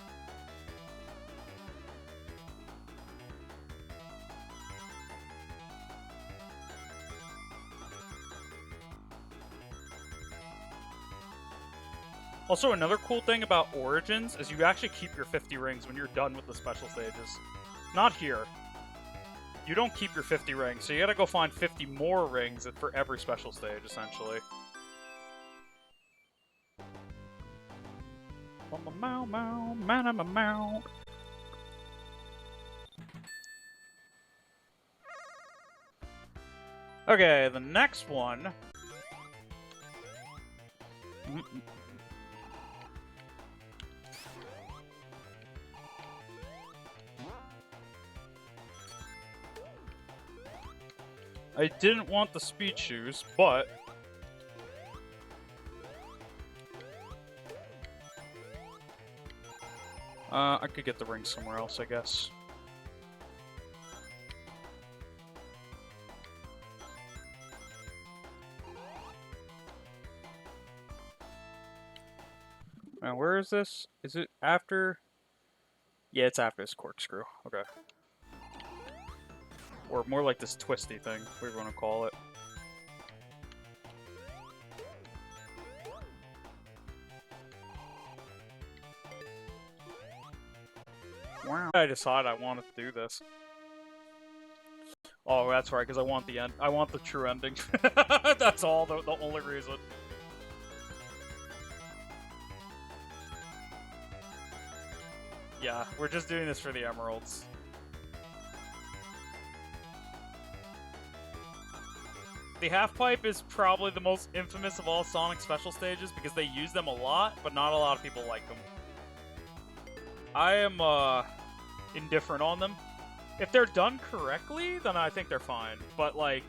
Also, another cool thing about Origins is you actually keep your 50 rings when you're done with the special stages. Not here. You don't keep your 50 rings, so you gotta go find 50 more rings for every special stage, essentially. Okay, the next one... I didn't want the speed shoes, but I could get the ring somewhere else, I guess. Now, where is this? Is it after? Yeah, it's after this corkscrew. Okay. Or more like this twisty thing, whatever you want to call it. Wow. I decided I wanted to do this. Oh, that's right, because I want the end. I want the true ending. That's all. The only reason. Yeah, we're just doing this for the emeralds. The half-pipe is probably the most infamous of all Sonic special stages because they use them a lot, but not a lot of people like them. I am, indifferent on them. If they're done correctly, then I think they're fine. But, like,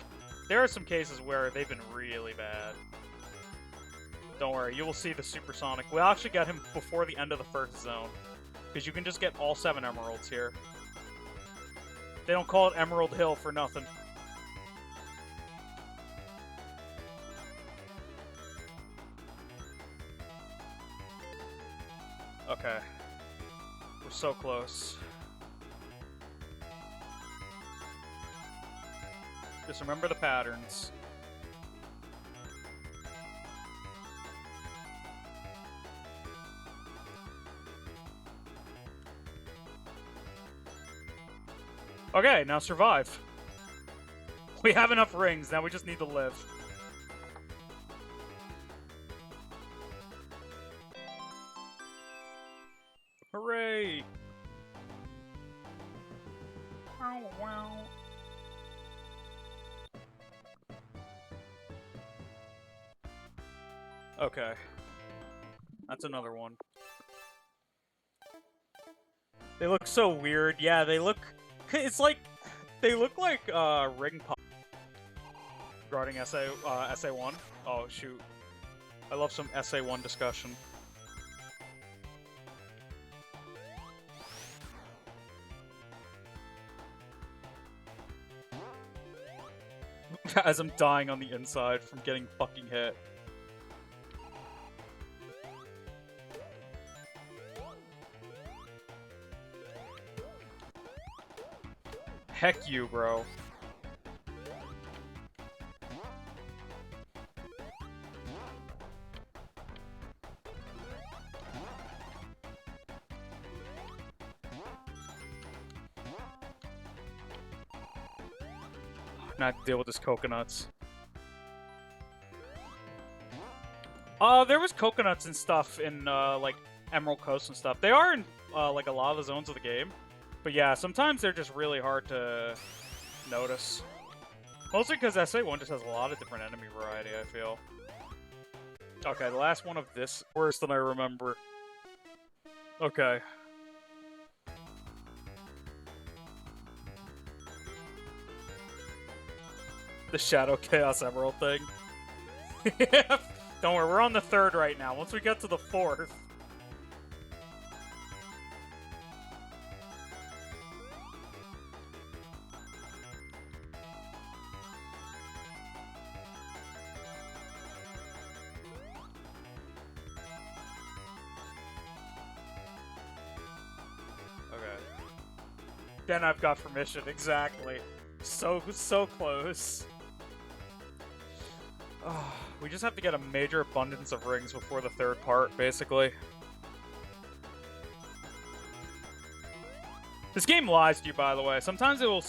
there are some cases where they've been really bad. Don't worry, you will see the Supersonic. We'll actually get him before the end of the first zone. Because you can just get all 7 emeralds here. They don't call it Emerald Hill for nothing. Okay. We're so close. Just remember the patterns. Okay, now survive. We have enough rings, now we just need to live. Hooray! Wow, wow. Okay. That's another one. They look so weird. Yeah, they look... It's like... They look like, ring pop... Regarding SA1. Oh, shoot. I love some SA1 discussion. As I'm dying on the inside from getting fucking hit. Heck you, bro. Not to deal with this coconuts. There was coconuts and stuff in, like, Emerald Coast and stuff. They are in, like, a lot of the zones of the game. But yeah, sometimes they're just really hard to notice. Mostly because SA1 just has a lot of different enemy variety, I feel. Okay, the last one of this worse than I remember. Okay. The Shadow Chaos Emerald thing. Don't worry, we're on the 3rd right now. Once we get to the 4th... Okay. Then I've got permission, exactly. So close. Oh, we just have to get a major abundance of rings before the 3rd part, basically. This game lies to you, by the way. Sometimes it will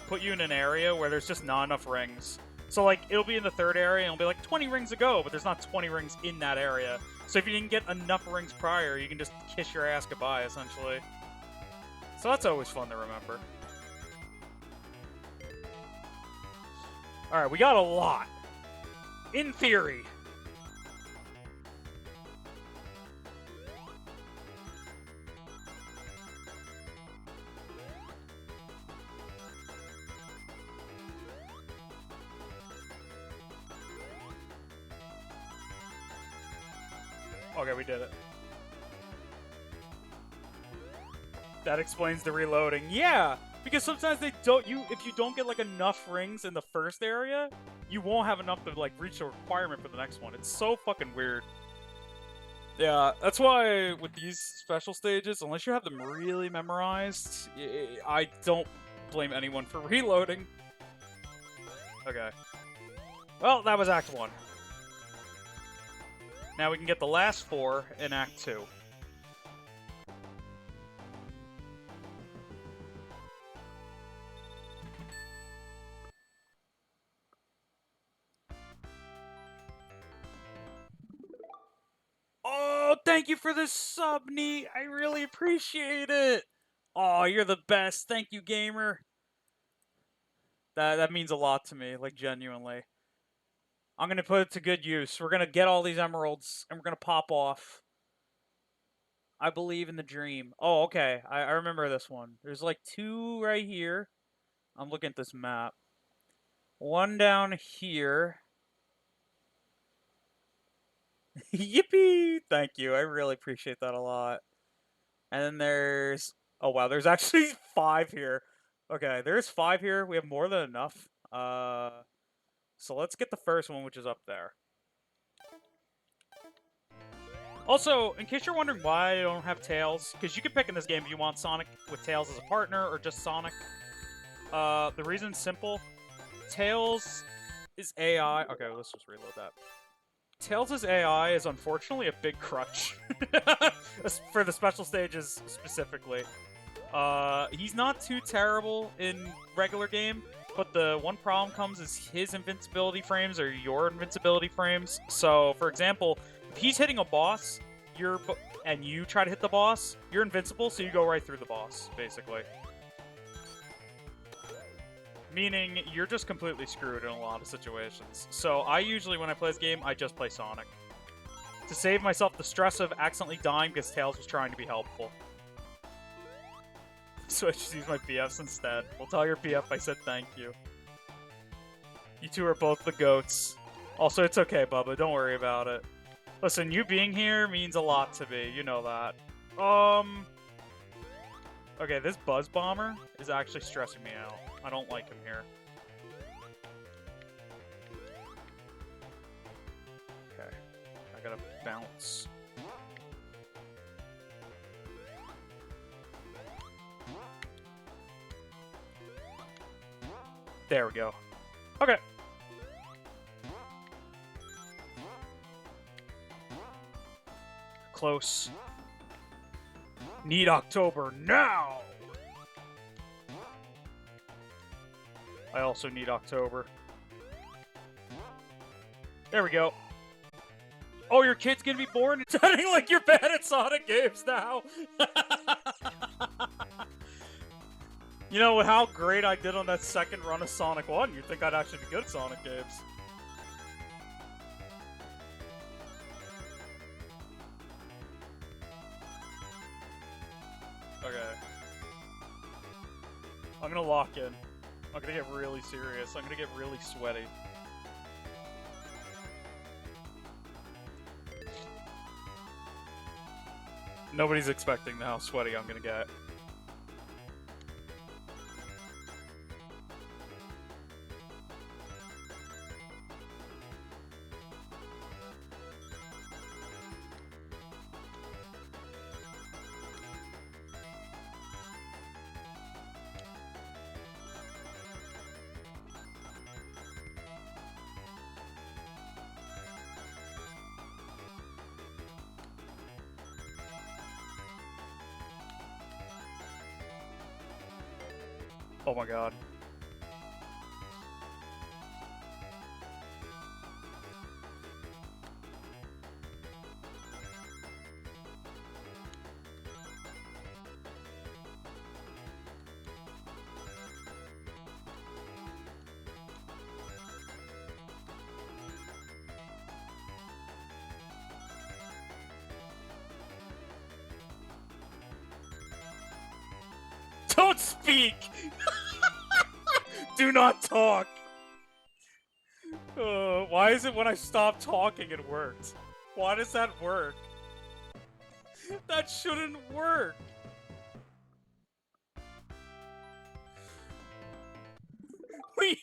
put you in an area where there's just not enough rings. So, like, it'll be in the 3rd area, and it'll be like 20 rings to go, but there's not 20 rings in that area. So if you didn't get enough rings prior, you can just kiss your ass goodbye, essentially. So that's always fun to remember. Alright, we got a lot. In theory. Okay, we did it. That explains the reloading. Yeah, because sometimes they don't. If you don't get like enough rings in the first area, you won't have enough to like reach the requirement for the next one. It's so fucking weird. Yeah, that's why with these special stages, unless you have them really memorized, I don't blame anyone for reloading. Okay. Well, that was Act 1. Now we can get the last 4 in Act 2. Oh, thank you for the sub, Neat. I really appreciate it. Oh, you're the best. Thank you, gamer. That means a lot to me, like genuinely. I'm gonna put it to good use. We're gonna get all these emeralds and we're gonna pop off. I believe in the dream. Oh, okay. I remember this one. There's like 2 right here. I'm looking at this map. 1 down here. Yippee! Thank you. I really appreciate that a lot. And then there's... Oh, wow. There's actually 5 here. Okay, there's 5 here. We have more than enough. So let's get the first one, which is up there. Also, in case you're wondering why I don't have Tails, because you can pick in this game if you want Sonic with Tails as a partner or just Sonic. The reason's simple. Tails is AI. Okay, let's just reload that. Tails' AI is unfortunately a big crutch for the special stages specifically. He's not too terrible in regular game, but the one problem comes is his invincibility frames are your invincibility frames. So, for example, if he's hitting a boss, and you try to hit the boss, you're invincible, so you go right through the boss, basically. Meaning, you're just completely screwed in a lot of situations. So I usually, when I play this game, I just play Sonic. To save myself the stress of accidentally dying because Tails was trying to be helpful. So I just use my BFs instead. We'll tell your BF I said thank you. You two are both the goats. Also, it's okay, Bubba. Don't worry about it. Listen, you being here means a lot to me. You know that. Okay, this Buzz Bomber is actually stressing me out. I don't like him here. Okay. I gotta bounce. There we go. Okay. Close. Need October now! I also need October. There we go. Oh, your kid's gonna be born? It's sounding like you're bad at Sonic games now! You know, with how great I did on that second run of Sonic 1, you'd think I'd actually be good at Sonic games. Okay. I'm gonna lock in. I'm gonna get really serious. I'm gonna get really sweaty. Nobody's expecting how sweaty I'm gonna get. Oh my god. Don't speak! Do not talk! Why is it when I stop talking it works? Why does that work? That shouldn't work!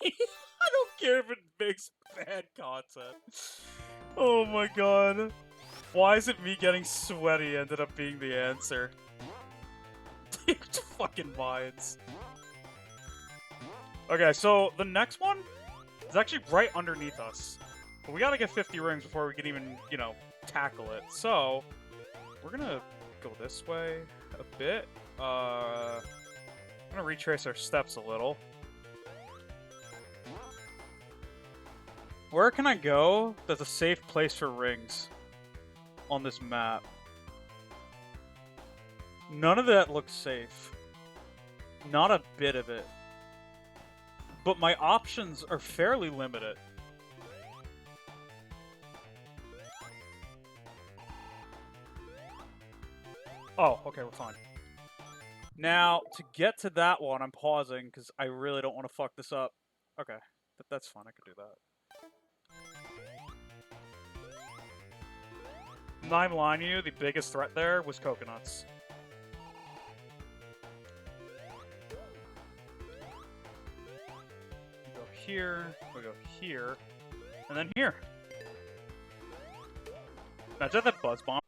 I don't care if it makes bad content. Oh my god. Why is it me getting sweaty ended up being the answer? Fucking minds. Okay, so the next one is actually right underneath us. But we gotta get 50 rings before we can even, you know, tackle it. So, we're gonna go this way a bit. I'm gonna retrace our steps a little. Where can I go that's a safe place for rings on this map? None of that looks safe. Not a bit of it. But my options are fairly limited. Oh, okay, we're fine. Now, to get to that one, I'm pausing because I really don't want to fuck this up. Okay, that's fine, I could do that. I'm lying to you, the biggest threat there was coconuts. We go here, we go here, and then here. Imagine that buzz bomb.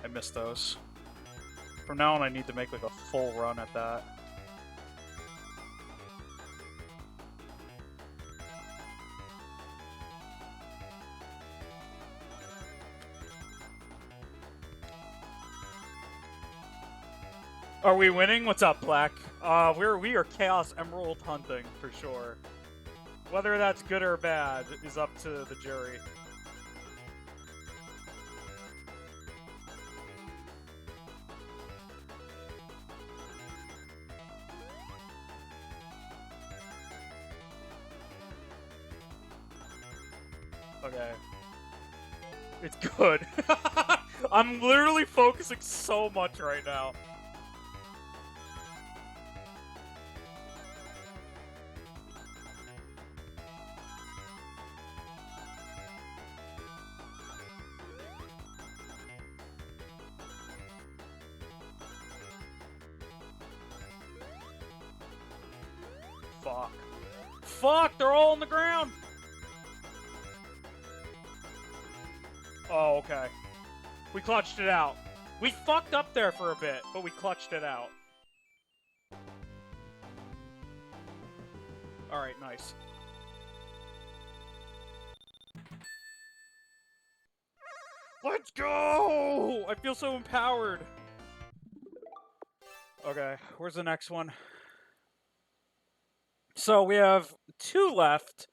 I missed those. From now on, I need to make like a full run at that. Are we winning? What's up, Black? We are Chaos Emerald hunting for sure. Whether that's good or bad is up to the jury. Okay. It's good. I'm literally focusing so much right now. Fuck. Fuck, they're all on the ground! Oh, okay. We clutched it out. We fucked up there for a bit, but we clutched it out. Alright, nice. Let's go! I feel so empowered. Okay, where's the next one? So we have 2 left,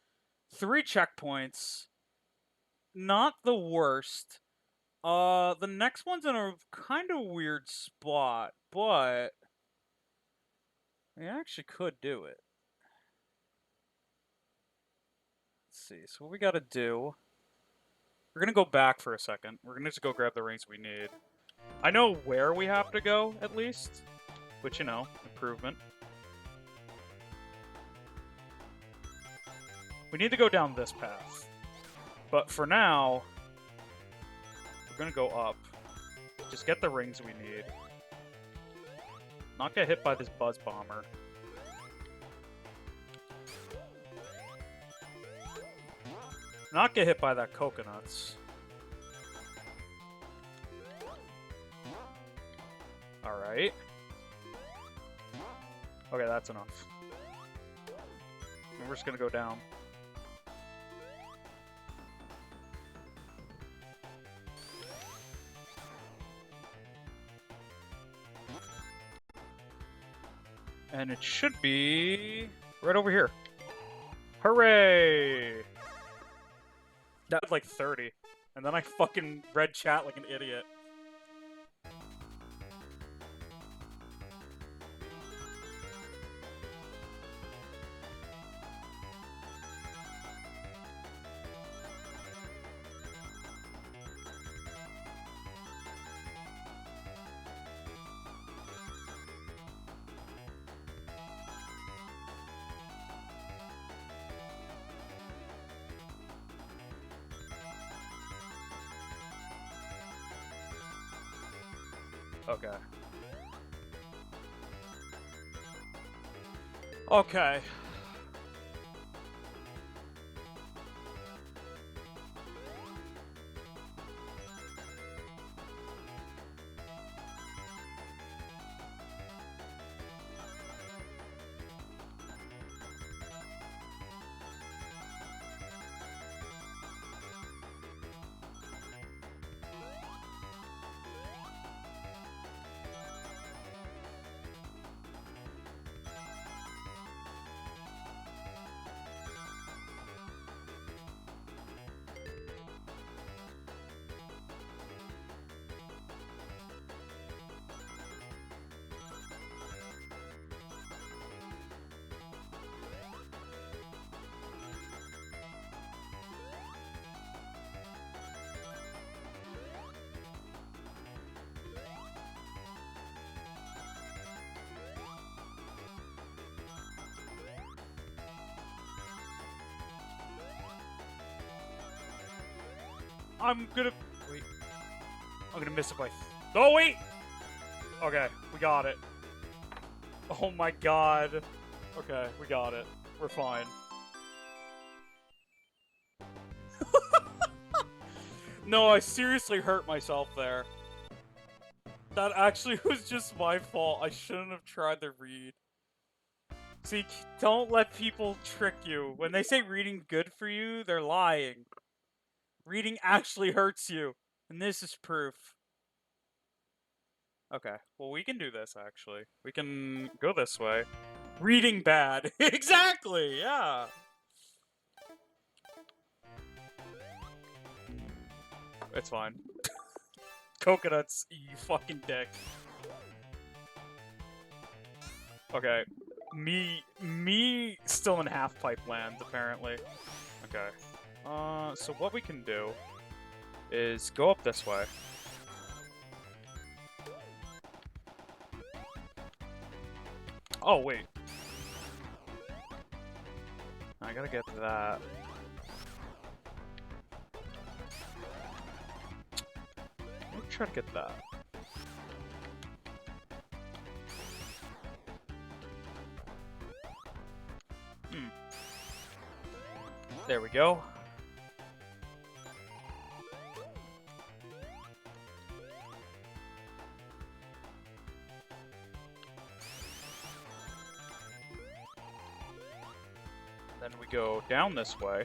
3 checkpoints. Not the worst. The next one's in a kind of weird spot, but we actually could do it. Let's see. So what we gotta do... We're gonna go back for a second. We're gonna just go grab the rings we need. I know where we have to go, at least. Which, you know, improvement. We need to go down this path. But for now, we're gonna go up. Just get the rings we need. Not get hit by this buzz bomber. Not get hit by that coconuts. Alright. Okay, that's enough. And we're just gonna go down. And it should be right over here. Hooray! That was like 30. And then I fucking read chat like an idiot. Okay. Okay. I'm gonna... Wait. I'm gonna miss it by... Oh, wait! Okay, we got it. Oh my god. Okay, we got it. We're fine. No, I seriously hurt myself there. That actually was just my fault. I shouldn't have tried to read. See, don't let people trick you. When they say reading good for you, they're lying. Reading actually hurts you. And this is proof. Okay, well we can do this actually. We can go this way. Reading bad. Exactly, yeah. It's fine. Coconuts, you fucking dick. Okay. Me still in half-pipe land, apparently. Okay. So what we can do is go up this way. Oh, wait. I gotta get to that. Let me try to get that. There we go. Then we go down this way.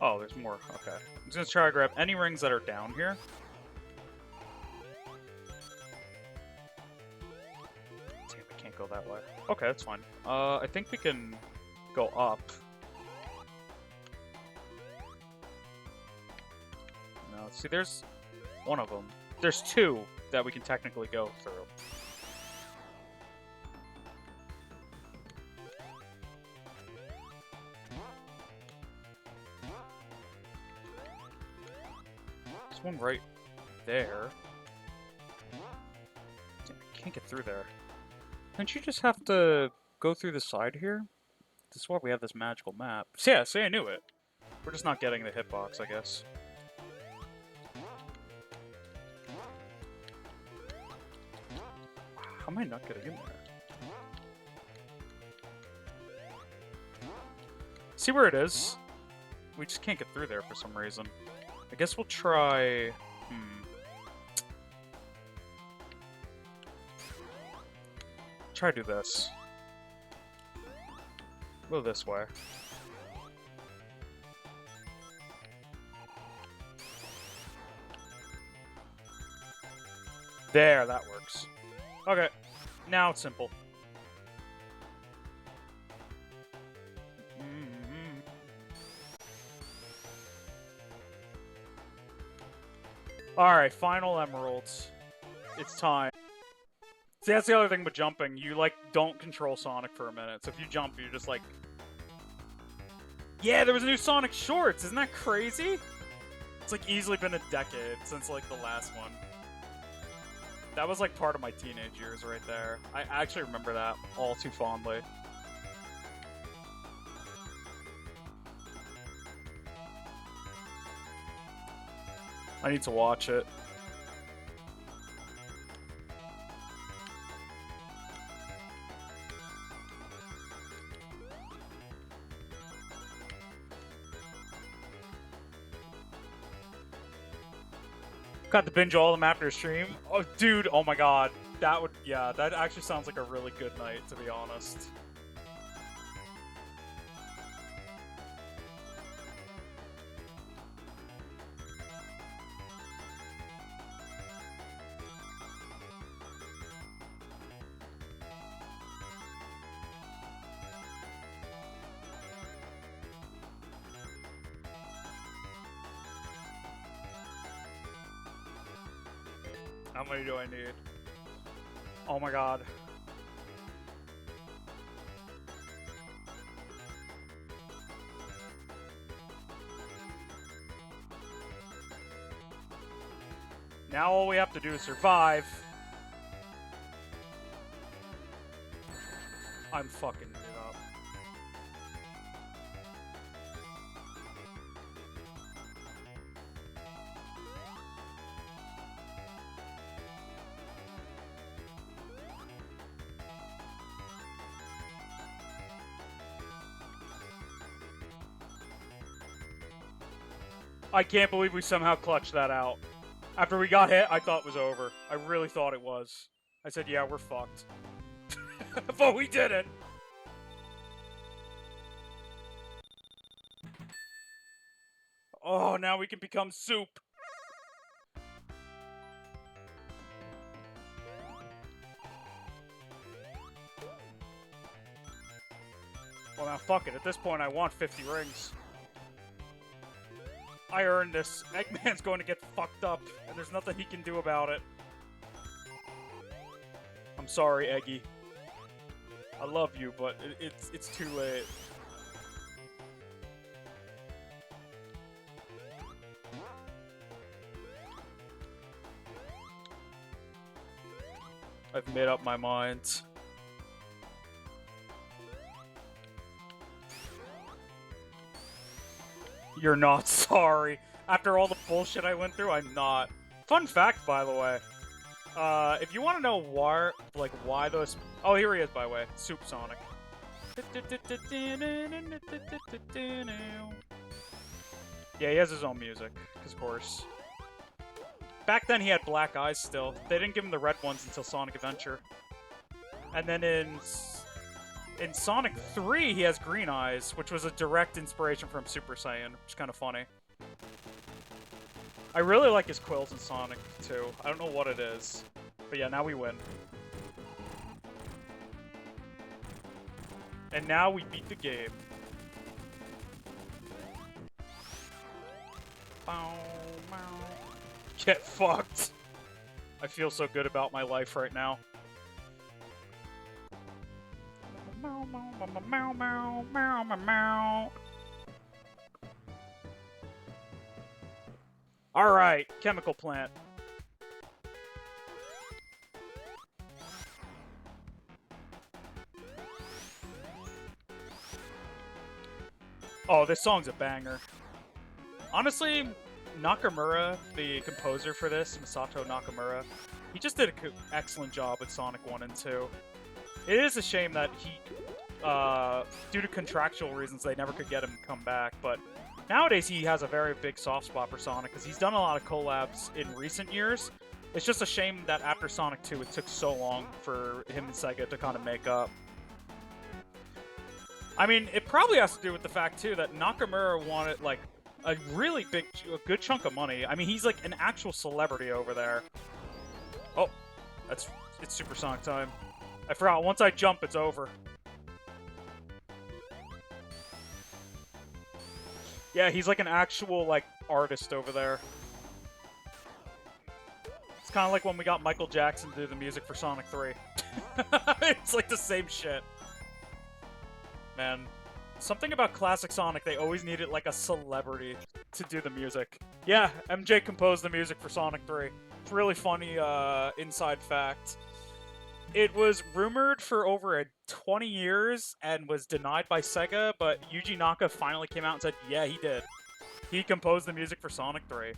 Oh, there's more. Okay. I'm just gonna try to grab any rings that are down here. Damn, we can't go that way. Okay, that's fine. I think we can go up. No, see, there's one of them. There's two that we can technically go through. There's one right there. Damn, I can't get through there. Don't you just have to go through the side here? This is why we have this magical map. So yeah, see, I knew it. We're just not getting the hitbox, I guess. How am I not getting in there? See where it is? We just can't get through there for some reason. I guess we'll try... Try to do this. Go this way. There, that works. Okay, now it's simple. Alright, final emeralds. It's time. See, that's the other thing with jumping. You, like, don't control Sonic for a minute. So if you jump, you're just like... Yeah, there was a new Sonic Shorts! Isn't that crazy? It's, like, easily been a decade since, like, the last one. That was, like, part of my teenage years right there. I actually remember that all too fondly. I need to watch it. Got to binge all of them after a stream. Oh, dude, oh my god. That actually sounds like a really good night, to be honest. How many do I need? Oh my god. Now all we have to do is survive. I'm fucking it up. I can't believe we somehow clutched that out. After we got hit, I thought it was over. I really thought it was. I said, yeah, we're fucked. But we did it! Oh, now we can become soup. Well, now fuck it. At this point, I want 50 rings. I earned this. Eggman's going to get fucked up, and there's nothing he can do about it. I'm sorry, Eggy. I love you, but it's too late. I've made up my mind. You're not sorry. After all the bullshit I went through, I'm not. Fun fact, by the way. If you want to know why those... Oh, here he is, by the way. Soup Sonic. Yeah, he has his own music, of course. Back then, he had black eyes still. They didn't give him the red ones until Sonic Adventure. And then in Sonic 3, he has green eyes, which was a direct inspiration from Super Saiyan, which is kind of funny. I really like his quills in Sonic 2. I don't know what it is. But yeah, now we win. And now we beat the game. Get fucked. I feel so good about my life right now. Alright, chemical plant. Oh, this song's a banger. Honestly, Nakamura, the composer for this, Masato Nakamura, he just did an excellent job with Sonic 1 and 2. It is a shame that he, due to contractual reasons, they never could get him to come back, but nowadays he has a very big soft spot for Sonic, because he's done a lot of collabs in recent years. It's just a shame that after Sonic 2, it took so long for him and SEGA to kind of make up. I mean, it probably has to do with the fact, too, that Nakamura wanted, like, a really a good chunk of money. I mean, he's, like, an actual celebrity over there. Oh, it's Super Sonic time. I forgot, once I jump, it's over. Yeah, he's, like, an actual, like, artist over there. It's kind of like when we got Michael Jackson to do the music for Sonic 3. It's, like, the same shit. Man, something about classic Sonic, they always needed, like, a celebrity to do the music. Yeah, MJ composed the music for Sonic 3. It's a really funny, inside fact. It was rumored for over 20 years and was denied by SEGA, but Yuji Naka finally came out and said, yeah, he did. He composed the music for Sonic 3.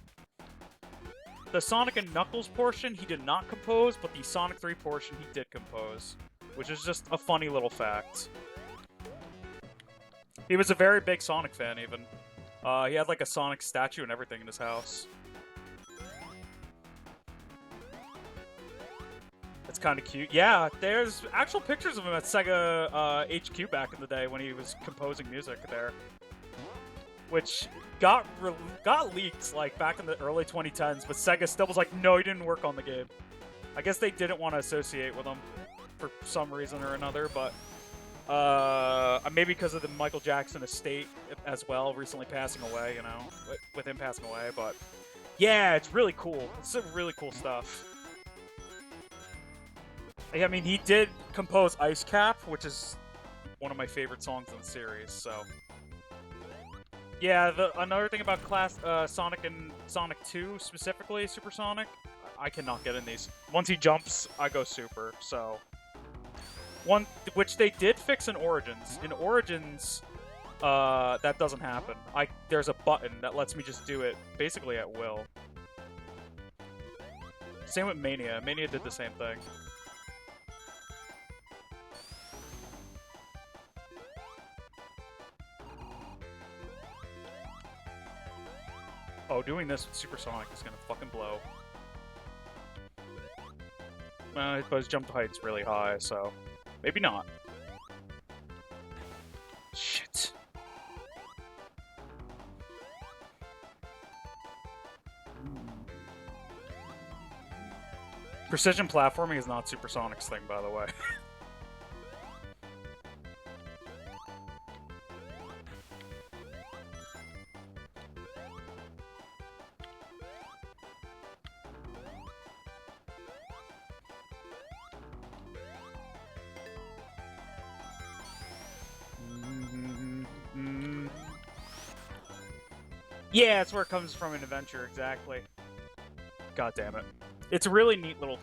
The Sonic and Knuckles portion he did not compose, but the Sonic 3 portion he did compose, which is just a funny little fact. He was a very big Sonic fan, even. He had, like, a Sonic statue and everything in his house. It's kind of cute. Yeah, there's actual pictures of him at SEGA HQ back in the day when he was composing music there, which got leaked like back in the early 2010s. But SEGA still was like, no, he didn't work on the game. I guess they didn't want to associate with him for some reason or another, but maybe because of the Michael Jackson estate as well, recently passing away. You know, with him passing away, but yeah, it's really cool. It's some really cool stuff. I mean, he did compose Ice Cap, which is one of my favorite songs in the series, so... Yeah, another thing about Sonic and Sonic 2, specifically Super Sonic, I cannot get in these. Once he jumps, I go super, so... Which they did fix in Origins. In Origins, that doesn't happen. There's a button that lets me just do it, basically at will. Same with Mania. Mania did the same thing. Oh, doing this with Supersonic is gonna fucking blow. But his jump height's really high, so maybe not. Shit. Precision platforming is not Supersonic's thing, by the way. Yeah, that's where it comes from in Adventure, exactly. God damn it. It's a really neat little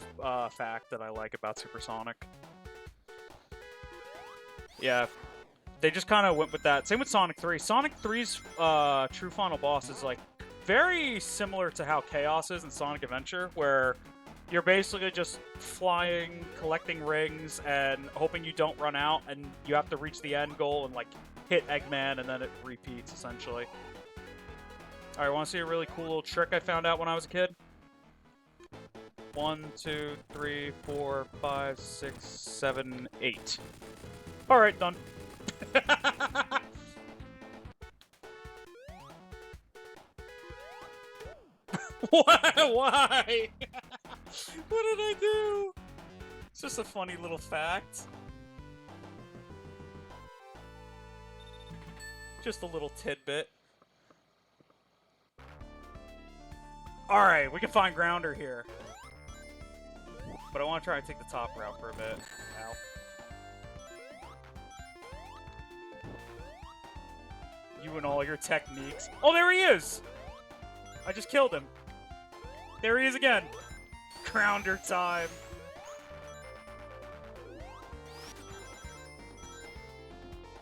fact that I like about Supersonic. Yeah, they just kind of went with that. Same with Sonic 3. Sonic 3's true final boss is like very similar to how Chaos is in Sonic Adventure, where you're basically just flying, collecting rings, and hoping you don't run out, and you have to reach the end goal and like hit Eggman, and then it repeats, essentially. Alright, want to see a really cool little trick I found out when I was a kid? 1, 2, 3, 4, 5, 6, 7, 8. Alright, done. Why? Why? What did I do? It's just a funny little fact. Just a little tidbit. Alright, we can find Grounder here. But I want to try and take the top route for a bit. Ow. You and all your techniques. Oh, there he is! I just killed him. There he is again. Grounder time.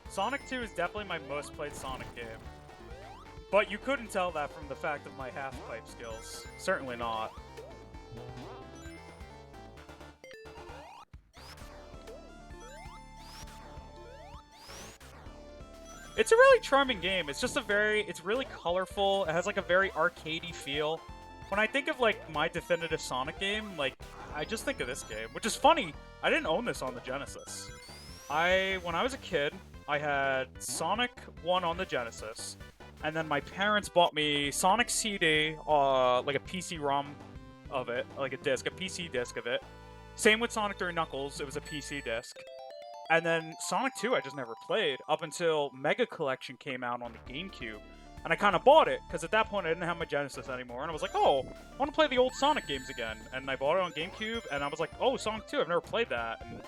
Sonic 2 is definitely my most played Sonic game. But you couldn't tell that from the fact of my half-pipe skills. Certainly not. It's a really charming game. It's just it's really colorful. It has like a very arcadey feel. When I think of like my definitive Sonic game, like I just think of this game, which is funny. I didn't own this on the Genesis. When I was a kid, I had Sonic 1 on the Genesis, and then my parents bought me Sonic CD, like a PC-ROM of it, like a PC disc of it. Same with Sonic 3 Knuckles, it was a PC disc. And then Sonic 2 I just never played, up until Mega Collection came out on the GameCube. And I kind of bought it, because at that point I didn't have my Genesis anymore, and I was like, oh, I want to play the old Sonic games again. And I bought it on GameCube, and I was like, oh, Sonic 2, I've never played that. And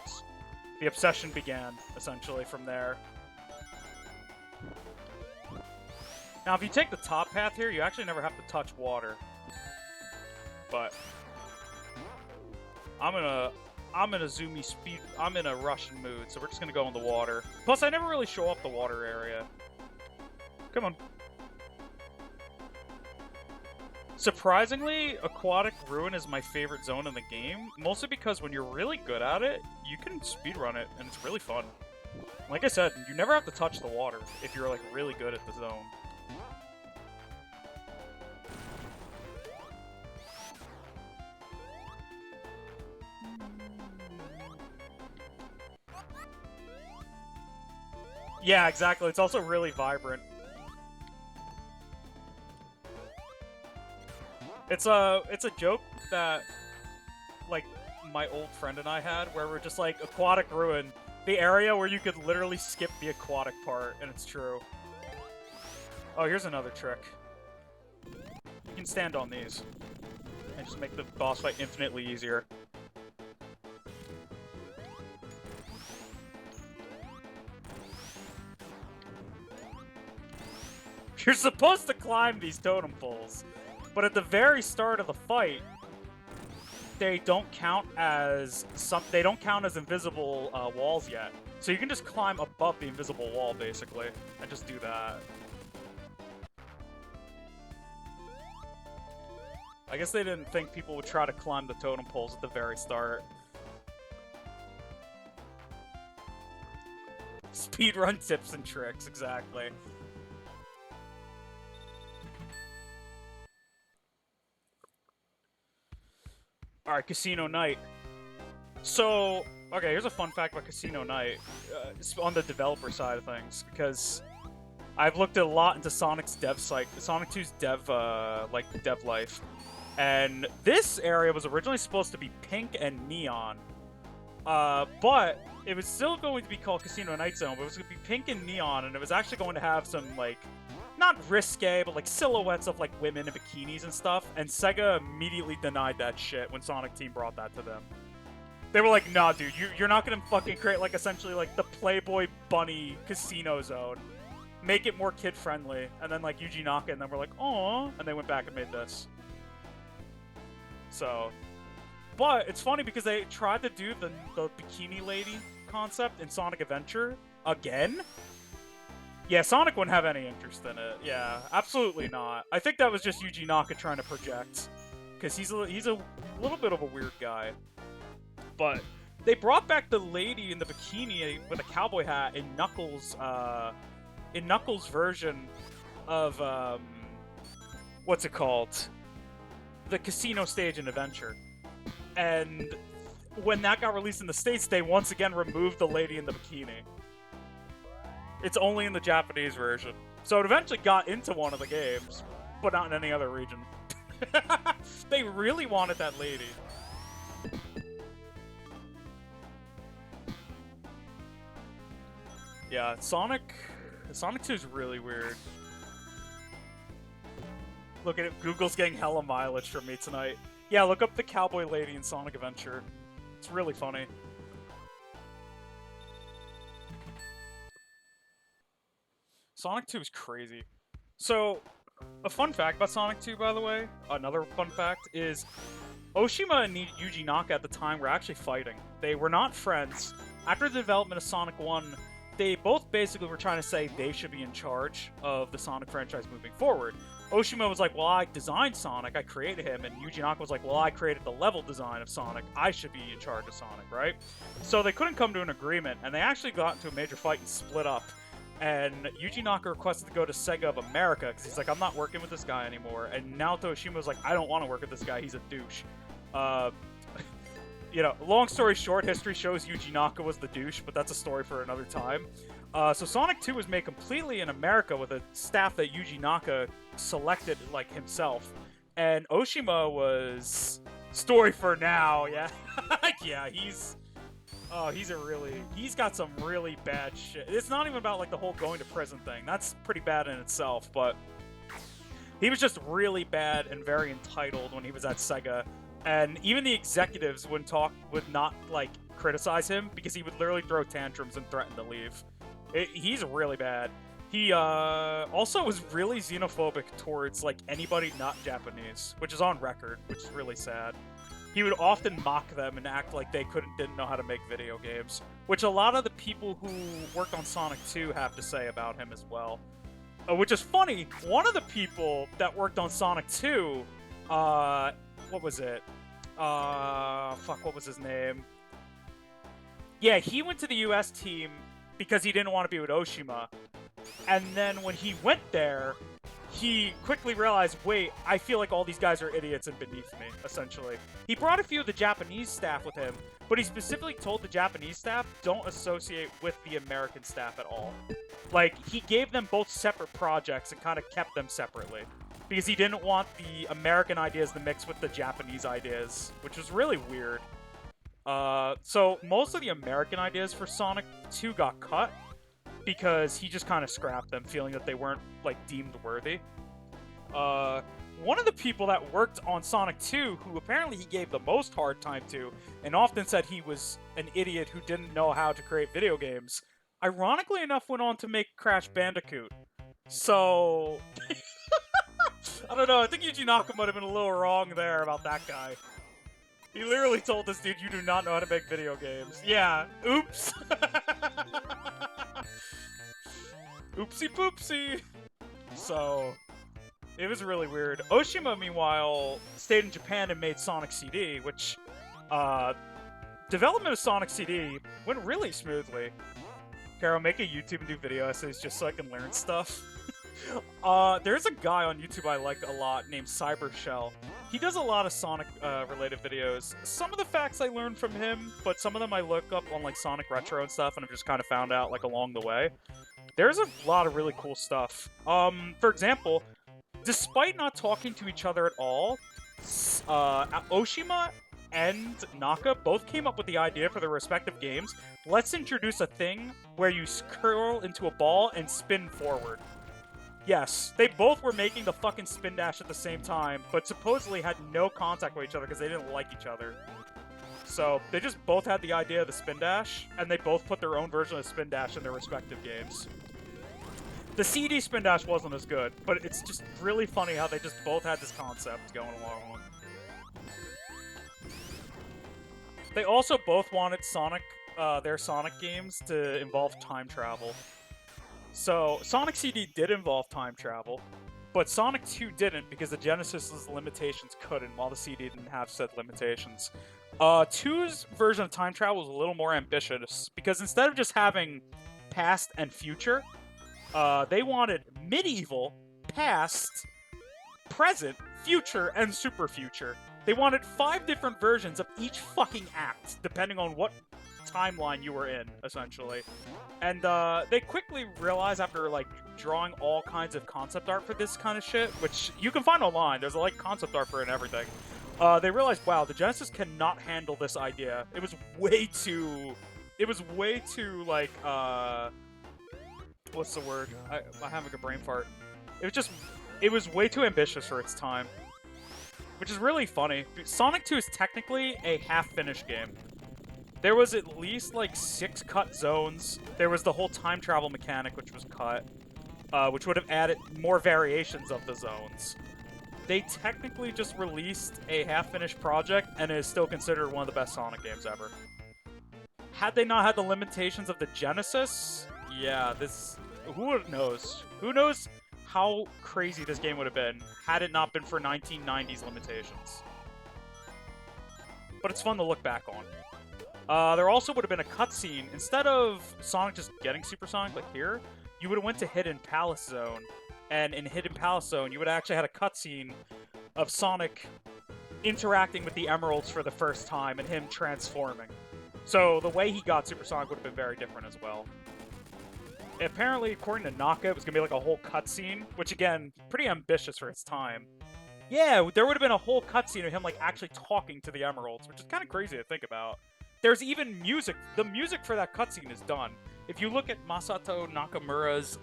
the obsession began, essentially, from there. Now, if you take the top path here, you actually never have to touch water. But I'm in a zoomy speed. I'm in a Russian mood, so we're just gonna go in the water. Plus, I never really show up the water area. Come on. Surprisingly, Aquatic Ruin is my favorite zone in the game, mostly because when you're really good at it, you can speedrun it, and it's really fun. Like I said, you never have to touch the water if you're like really good at the zone. Yeah, exactly. It's also really vibrant. It's a joke that, like, my old friend and I had, where we're just like, Aquatic Ruin, the area where you could literally skip the aquatic part, and it's true. Oh, here's another trick. You can stand on these and just make the boss fight infinitely easier. You're supposed to climb these totem poles, but at the very start of the fight, they don't count as invisible walls yet. So you can just climb above the invisible wall, basically, and just do that. I guess they didn't think people would try to climb the totem poles at the very start. Speedrun tips and tricks, exactly. Alright, Casino Night. So, okay, here's a fun fact about Casino Night on the developer side of things, because I've looked a lot into Sonic's dev site, Sonic 2's dev life, and this area was originally supposed to be pink and neon, but it was still going to be called Casino Night Zone, but it was going to be pink and neon, and it was actually going to have some, like, not risque, but like silhouettes of like women in bikinis and stuff, and SEGA immediately denied that shit when Sonic Team brought that to them. They were like, nah, dude, you're not gonna fucking create like essentially like the Playboy Bunny casino zone. Make it more kid-friendly. And then like Yuji Naka and then we're like, aw, and they went back and made this. So, but it's funny because they tried to do the bikini lady concept in Sonic Adventure again. Yeah, Sonic wouldn't have any interest in it. Yeah, absolutely not. I think that was just Yuji Naka trying to project, because he's a little bit of a weird guy. But they brought back the lady in the bikini with a cowboy hat in Knuckles' version of what's it called? The casino stage in Adventure. And when that got released in the States, they once again removed the lady in the bikini. It's only in the Japanese version. So it eventually got into one of the games, but not in any other region. They really wanted that lady. Yeah, Sonic 2 is really weird. Look at it, Google's getting hella mileage from me tonight. Yeah, look up the cowboy lady in Sonic Adventure. It's really funny. Sonic 2 is crazy. So, a fun fact about Sonic 2, by the way, another fun fact, is Oshima and Yuji Naka at the time were actually fighting. They were not friends. After the development of Sonic 1, they both basically were trying to say they should be in charge of the Sonic franchise moving forward. Oshima was like, well, I designed Sonic, I created him, and Yuji Naka was like, well, I created the level design of Sonic, I should be in charge of Sonic, right? So they couldn't come to an agreement, and they actually got into a major fight and split up. And Yuji Naka requested to go to SEGA of America, because he's like, I'm not working with this guy anymore. And Naoto Oshima was like, I don't want to work with this guy, he's a douche. You know, long story short, history shows Yuji Naka was the douche, but that's a story for another time. So Sonic 2 was made completely in America with a staff that Yuji Naka selected, like, himself. And Oshima was... story for now, yeah. Yeah, he's got some really bad shit. It's not even about, like, the whole going to prison thing. That's pretty bad in itself, but... he was just really bad and very entitled when he was at SEGA. And even the executives would not, like, criticize him, because he would literally throw tantrums and threaten to leave. He's really bad. He, also was really xenophobic towards, like, anybody not Japanese, which is on record, which is really sad. He would often mock them and act like they didn't know how to make video games, which a lot of the people who worked on Sonic 2 have to say about him as well. Which is funny, one of the people that worked on Sonic 2, what was it? What was his name? Yeah, he went to the US team because he didn't want to be with Oshima. And then when he went there, he quickly realized, wait, I feel like all these guys are idiots and beneath me, essentially. He brought a few of the Japanese staff with him, but he specifically told the Japanese staff, don't associate with the American staff at all. Like, he gave them both separate projects and kind of kept them separately. Because he didn't want the American ideas to mix with the Japanese ideas, which was really weird. So most of the American ideas for Sonic 2 got cut because he just kind of scrapped them, feeling that they weren't, like, deemed worthy. One of the people that worked on Sonic 2, who apparently he gave the most hard time to, and often said he was an idiot who didn't know how to create video games, ironically enough went on to make Crash Bandicoot. So... I don't know, I think Yuji Naka might have been a little wrong there about that guy. He literally told this dude, you do not know how to make video games. Yeah, oops. Oopsie poopsie. So, it was really weird. Oshima, meanwhile, stayed in Japan and made Sonic CD, which, development of Sonic CD went really smoothly. Carol, make a YouTube and do video essays just so I can learn stuff. There's a guy on YouTube I like a lot named Cybershell. He does a lot of Sonic related videos. Some of the facts I learned from him, but some of them I look up on like Sonic Retro and stuff, and I've just kind of found out like along the way. There's a lot of really cool stuff. For example, despite not talking to each other at all, Oshima and Naka both came up with the idea for their respective games. Let's introduce a thing where you curl into a ball and spin forward. Yes, they both were making the fucking spin dash at the same time, but supposedly had no contact with each other because they didn't like each other. So, they just both had the idea of the spin dash, and they both put their own version of spin dash in their respective games. The CD spin dash wasn't as good, but it's just really funny how they just both had this concept going along. They also both wanted their Sonic games to involve time travel. So, Sonic CD did involve time travel, but Sonic 2 didn't because the Genesis's limitations couldn't, while the CD didn't have said limitations. 2's version of time travel was a little more ambitious, because instead of just having past and future, they wanted medieval, past, present, future, and super future. They wanted 5 different versions of each fucking act, depending on what timeline you were in, essentially. And they quickly realized after like drawing all kinds of concept art for this kind of shit, which you can find online, there's like concept art for it and everything. They realized, wow, the Genesis cannot handle this idea. It was way too like what's the word? I'm having a brain fart. It was way too ambitious for its time. Which is really funny. Sonic 2 is technically a half-finished game. There was at least, like, 6 cut zones. There was the whole time travel mechanic, which was cut, which would have added more variations of the zones. They technically just released a half-finished project, and it is still considered one of the best Sonic games ever. Had they not had the limitations of the Genesis, yeah, who knows? Who knows how crazy this game would have been had it not been for 1990s limitations. But it's fun to look back on. There also would have been a cutscene. Instead of Sonic just getting Supersonic like here, you would have went to Hidden Palace Zone. And in Hidden Palace Zone, you would have actually had a cutscene of Sonic interacting with the Emeralds for the first time and him transforming. So the way he got Supersonic would have been very different as well. Apparently, according to Naka, it was going to be like a whole cutscene, which again, pretty ambitious for its time. Yeah, there would have been a whole cutscene of him like actually talking to the Emeralds, which is kind of crazy to think about. There's even music. The music for that cutscene is done. If you look at Masato Nakamura's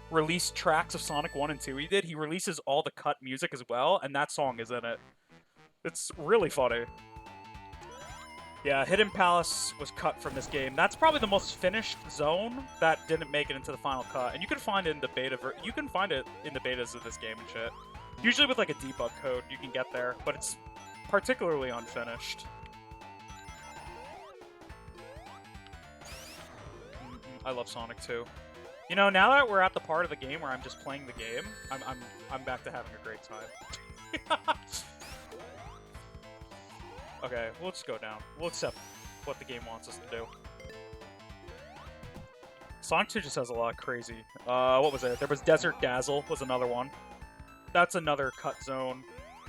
released tracks of Sonic 1 and 2 he releases all the cut music as well, and that song is in it. It's really funny. Yeah, Hidden Palace was cut from this game. That's probably the most finished zone that didn't make it into the final cut, and you can find it in the beta. You can find it in the betas of this game and shit. Usually with like a debug code, you can get there, but it's particularly unfinished. I love Sonic 2. You know, now that we're at the part of the game where I'm just playing the game, I'm back to having a great time. Okay, we'll just go down. We'll accept what the game wants us to do. Sonic 2 just has a lot of crazy. What was it? There was Desert Dazzle was another one. That's another cut zone,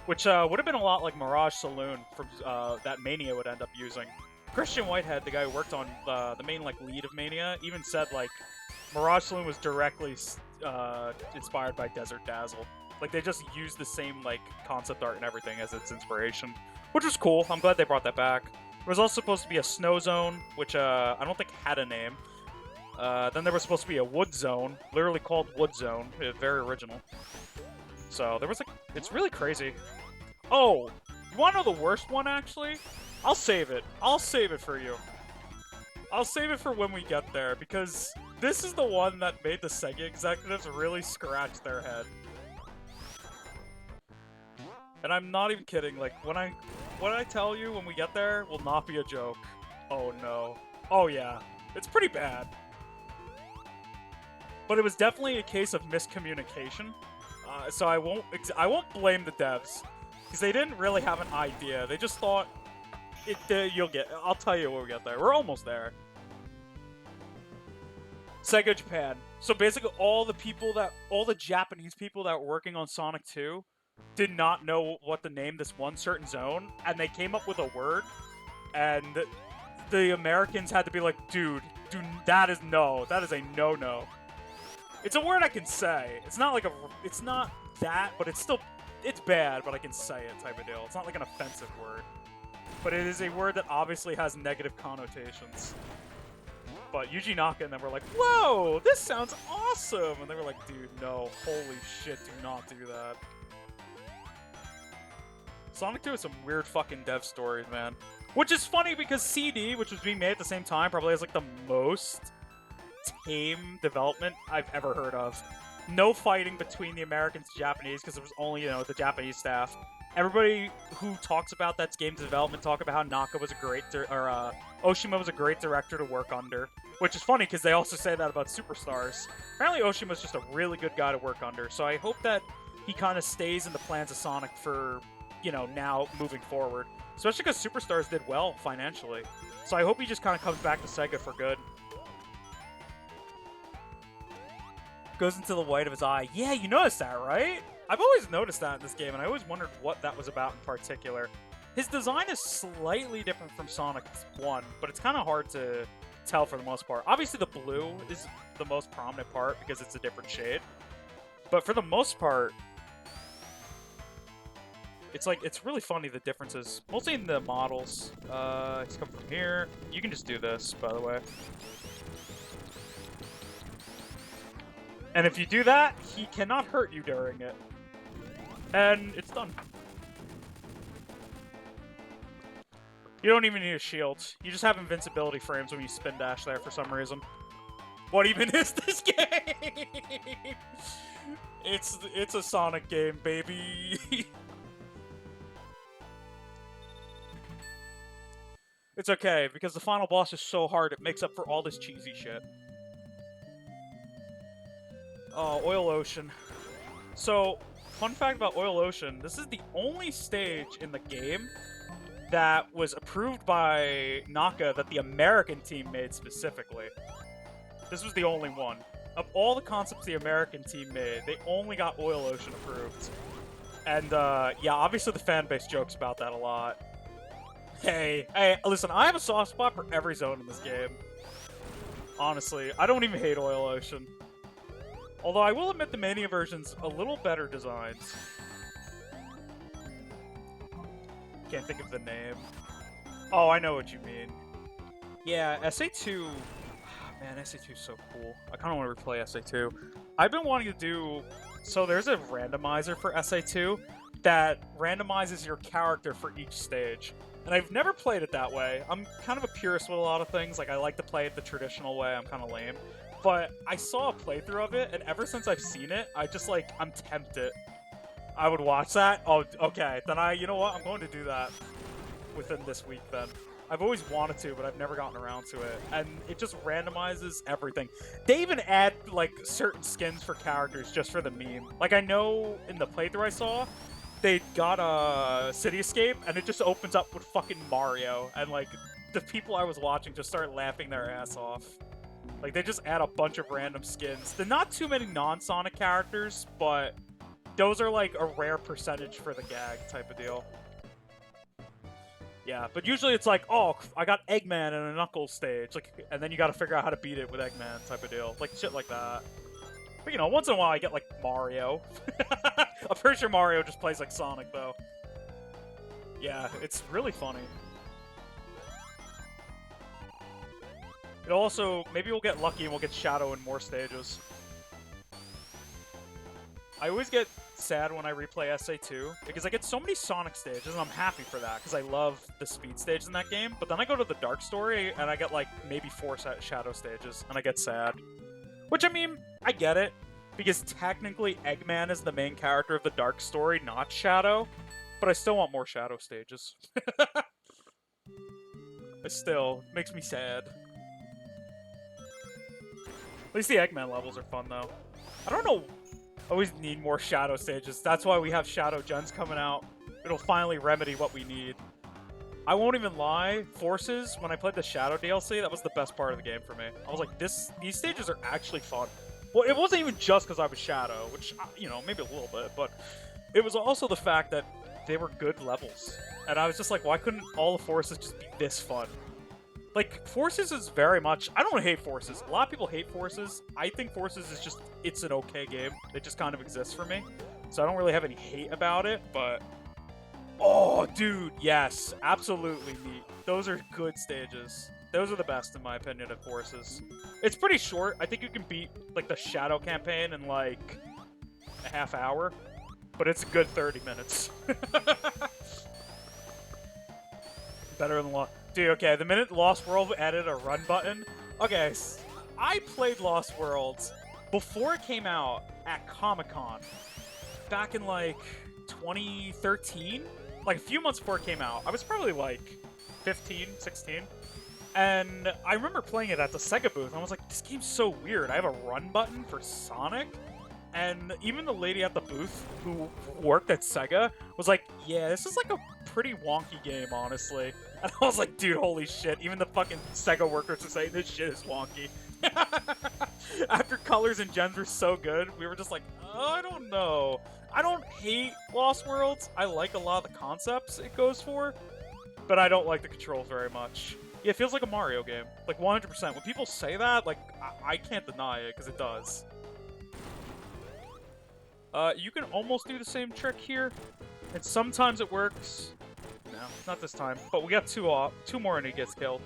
which would have been a lot like Mirage Saloon from that Mania would end up using. Christian Whitehead, the guy who worked on the main like lead of Mania, even said like Mirage Saloon was directly inspired by Desert Dazzle. Like they just used the same like concept art and everything as its inspiration, which was cool. I'm glad they brought that back. There was also supposed to be a snow zone, which I don't think had a name. Then there was supposed to be a wood zone, literally called Wood Zone. Very original. So there was like, it's really crazy. Oh, you want to know the worst one actually? I'll save it. I'll save it for you. I'll save it for when we get there, because this is the one that made the SEGA executives really scratch their head. And I'm not even kidding, like, what I tell you when we get there will not be a joke. Oh no. Oh yeah. It's pretty bad. But it was definitely a case of miscommunication. So I won't blame the devs, because they didn't really have an idea. They just thought, I'll tell you when we get there. We're almost there. SEGA Japan. So basically all the Japanese people that were working on Sonic 2 did not know what to name this one certain zone, and they came up with a word, and the Americans had to be like, dude, that is a no-no. It's a word I can say. It's not that, but it's bad, but I can say it type of deal. It's not like an offensive word. But it is a word that obviously has negative connotations. But Yuji Naka and them were like, whoa, this sounds awesome! And they were like, dude, no, holy shit, do not do that. Sonic 2 has some weird fucking dev stories, man. Which is funny because CD, which was being made at the same time, probably has like the most tame development I've ever heard of. No fighting between the Americans and Japanese because it was only, the Japanese staff. Everybody who talks about that game's development talk about how Naka was a great, Oshima was a great director to work under. Which is funny because they also say that about Superstars. Apparently Oshima's just a really good guy to work under, so I hope that he kind of stays in the plans of Sonic for, now moving forward. Especially because Superstars did well financially. So I hope he just kind of comes back to SEGA for good. Goes into the white of his eye. Yeah, you noticed that, right? I've always noticed that in this game, and I always wondered what that was about in particular. His design is slightly different from Sonic 1, but it's kind of hard to tell for the most part. Obviously, the blue is the most prominent part because it's a different shade. But for the most part, it's really funny, the differences. Mostly in the models. He's coming from here. You can just do this, by the way. And if you do that, he cannot hurt you during it. And it's done. You don't even need a shield. You just have invincibility frames when you spin dash there for some reason. What even is this game? It's a Sonic game, baby. It's okay, because the final boss is so hard, it makes up for all this cheesy shit. Oh, Oil Ocean. So, fun fact about Oil Ocean, this is the only stage in the game that was approved by Naka that the American team made specifically. This was the only one. Of all the concepts the American team made, they only got Oil Ocean approved. And, yeah, obviously the fan base jokes about that a lot. Hey, listen, I have a soft spot for every zone in this game. Honestly, I don't even hate Oil Ocean. Although I will admit the Mania version's a little better designs. Can't think of the name. Oh, I know what you mean. Yeah, SA2... Man, SA2 is so cool. I kind of want to replay SA2. I've been wanting to do... So there's a randomizer for SA2 that randomizes your character for each stage. And I've never played it that way. I'm kind of a purist with a lot of things. Like, I like to play it the traditional way. I'm kind of lame. But I saw a playthrough of it, and ever since I've seen it, I'm tempted. I would watch that. Oh, okay. Then you know what? I'm going to do that within this week then. I've always wanted to, but I've never gotten around to it. And it just randomizes everything. They even add, like, certain skins for characters just for the meme. Like, I know in the playthrough I saw, they got a City Escape, and it just opens up with fucking Mario. And, like, the people I was watching just start laughing their ass off. Like, they just add a bunch of random skins. They're not too many non-Sonic characters, but those are, like, a rare percentage for the gag type of deal. Yeah, but usually it's like, oh, I got Eggman in a Knuckles stage, like, and then you got to figure out how to beat it with Eggman type of deal, like shit like that. But you know, once in a while I get like Mario. I'm pretty sure Mario just plays like Sonic though. Yeah, it's really funny. It also, maybe we'll get lucky and we'll get Shadow in more stages. I always get sad when I replay SA2 because I get so many Sonic stages and I'm happy for that because I love the speed stages in that game. But then I go to the Dark Story and I get like maybe 4 Shadow stages and I get sad. Which, I mean, I get it because technically Eggman is the main character of the Dark Story, not Shadow. But I still want more Shadow stages. It still makes me sad. At least the Eggman levels are fun though. I don't know. Always need more Shadow stages. That's why we have Shadow Gens coming out. It'll finally remedy what we need. I won't even lie, Forces, when I played the Shadow DLC, that was the best part of the game for me. I was like, these stages are actually fun. Well, it wasn't even just because I was Shadow, which, you know, maybe a little bit, but it was also the fact that they were good levels. And I was just like, why couldn't all the Forces just be this fun? Like, Forces is very much... I don't hate Forces. A lot of people hate Forces. I think Forces is just... It's an okay game. It just kind of exists for me. So I don't really have any hate about it, but... Oh, dude, yes. Absolutely neat. Those are good stages. Those are the best, in my opinion, of Forces. It's pretty short. I think you can beat, like, the Shadow campaign in, like, a half hour. But it's a good 30 minutes. Better than Dude, okay, the minute Lost World added a run button... Okay, I played Lost Worlds before it came out at Comic-Con. Back in, like, 2013? Like, a few months before it came out. I was probably, like, 15, 16. And I remember playing it at the SEGA booth, and I was like, this game's so weird. I have a run button for Sonic? And even the lady at the booth who worked at SEGA was like, yeah, this is like a pretty wonky game, honestly. And I was like, dude, holy shit. Even the fucking SEGA workers are saying this shit is wonky. After Colors and Gems were so good, we were just like, oh, I don't know. I don't hate Lost Worlds. I like a lot of the concepts it goes for, but I don't like the controls very much. Yeah, it feels like a Mario game. Like, 100%. When people say that, like, I can't deny it, because it does. You can almost do the same trick here, and sometimes it works. No, not this time. But we got two more and he gets killed.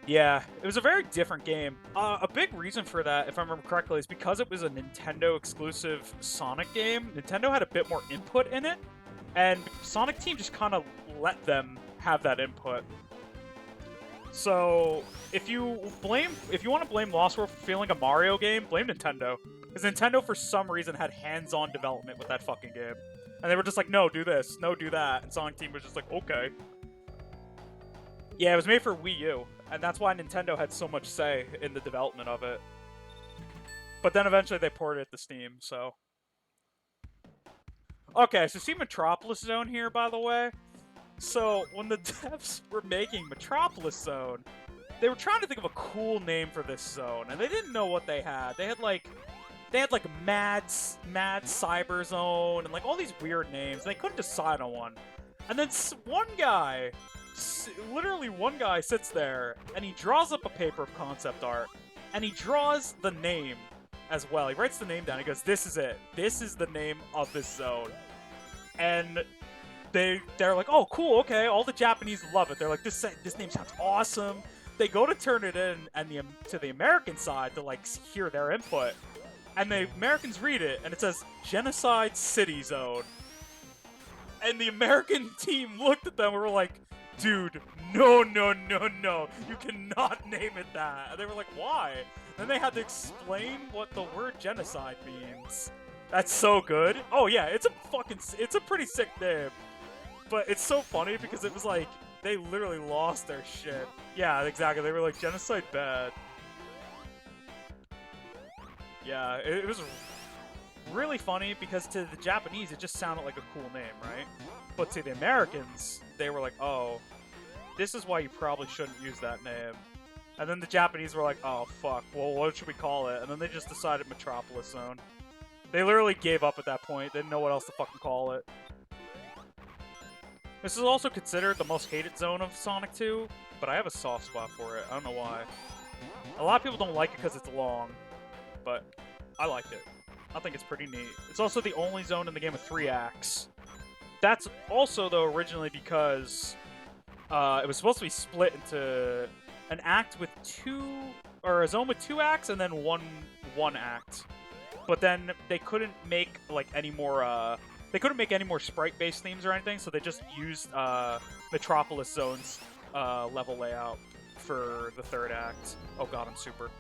Yeah, it was a very different game. A big reason for that, if I remember correctly, is because it was a Nintendo-exclusive Sonic game. Nintendo had a bit more input in it, and Sonic Team just kind of let them have that input. So, if you want to blame Lost World for feeling a Mario game, blame Nintendo. Because Nintendo, for some reason, had hands-on development with that fucking game. And they were just like, no, do this, no, do that. And Sonic Team was just like, okay. Yeah, it was made for Wii U. And that's why Nintendo had so much say in the development of it. But then eventually they ported it to Steam, so... Okay, so see Metropolis Zone here, by the way? So, when the devs were making Metropolis Zone, they were trying to think of a cool name for this zone, and they didn't know what they had. They had like Mad Cyber Zone, and like all these weird names, and they couldn't decide on one. And then one guy, literally one guy sits there, and he draws up a paper of concept art, and he draws the name as well. He writes the name down, he goes, this is it. This is the name of this zone. And... They're like, oh, cool, okay. All the Japanese love it. They're like, this name sounds awesome. They go to turn it in and to the American side to, like, hear their input. And the Americans read it, and it says, Genocide City Zone. And the American team looked at them and were like, dude, no, no, no, no. You cannot name it that. And they were like, why? Then they had to explain what the word genocide means. That's so good. Oh, yeah, it's a pretty sick name. But it's so funny because it was like, they literally lost their shit. Yeah, exactly. They were like, genocide bad. Yeah, it was really funny because to the Japanese, it just sounded like a cool name, right? But to the Americans, they were like, oh, this is why you probably shouldn't use that name. And then the Japanese were like, oh, fuck, well, what should we call it? And then they just decided Metropolis Zone. They literally gave up at that point. They didn't know what else to fucking call it. This is also considered the most hated zone of Sonic 2, but I have a soft spot for it. I don't know why. A lot of people don't like it because it's long, but I like it. I think it's pretty neat. It's also the only zone in the game with 3 acts. That's also, though, originally because it was supposed to be split into an act with 2, or a zone with 2 acts and then one act. But then they couldn't make like any more. They couldn't make any more sprite-based themes or anything, so they just used Metropolis Zone's level layout for the 3rd act. Oh god, I'm super.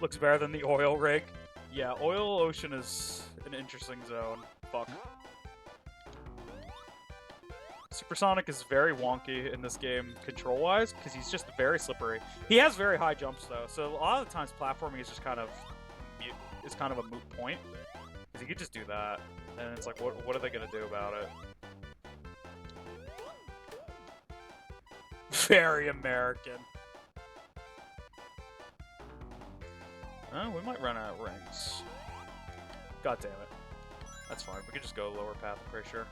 Looks better than the oil rig. Yeah, Oil Ocean is an interesting zone. Fuck. Supersonic is very wonky in this game control-wise, because he's just very slippery. He has very high jumps, though, so a lot of the times platforming is just kind of a moot point. Because he could just do that, and it's like, what are they going to do about it? Very American. Oh, we might run out of rings. God damn it. That's fine. We could just go lower path, I'm pretty sure.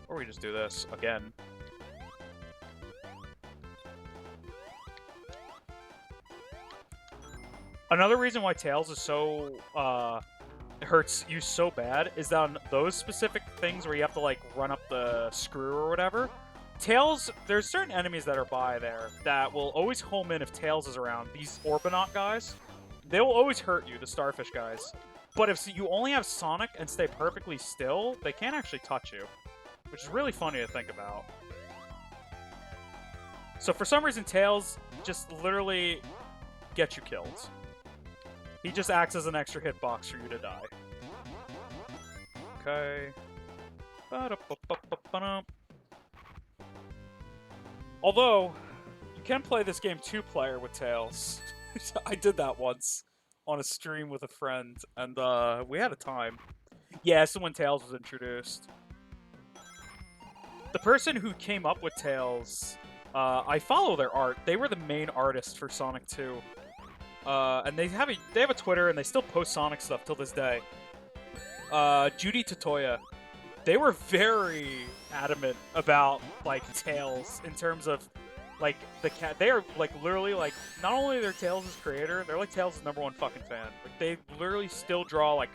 Or we just do this again. Another reason why Tails is so hurts you so bad is that on those specific things where you have to like run up the screw or whatever, Tails, there's certain enemies that are by there that will always home in if Tails is around. These Orbinaut guys, they will always hurt you, the starfish guys. But if you only have Sonic and stay perfectly still, they can't actually touch you. Which is really funny to think about. So for some reason, Tails just literally gets you killed. He just acts as an extra hitbox for you to die. Okay. Although, you can play this game 2-player with Tails. I did that once on a stream with a friend, and we had a time. Yeah, this is when Tails was introduced. The person who came up with Tails, I follow their art. They were the main artist for Sonic 2. And they have a Twitter, and they still post Sonic stuff till this day. Judy Totoya. They were very adamant about, like, Tails in terms of, like, the cat. They are, like, literally, like, not only are they Tails' creator, they're, like, Tails' #1 fucking fan. Like, they literally still draw, like,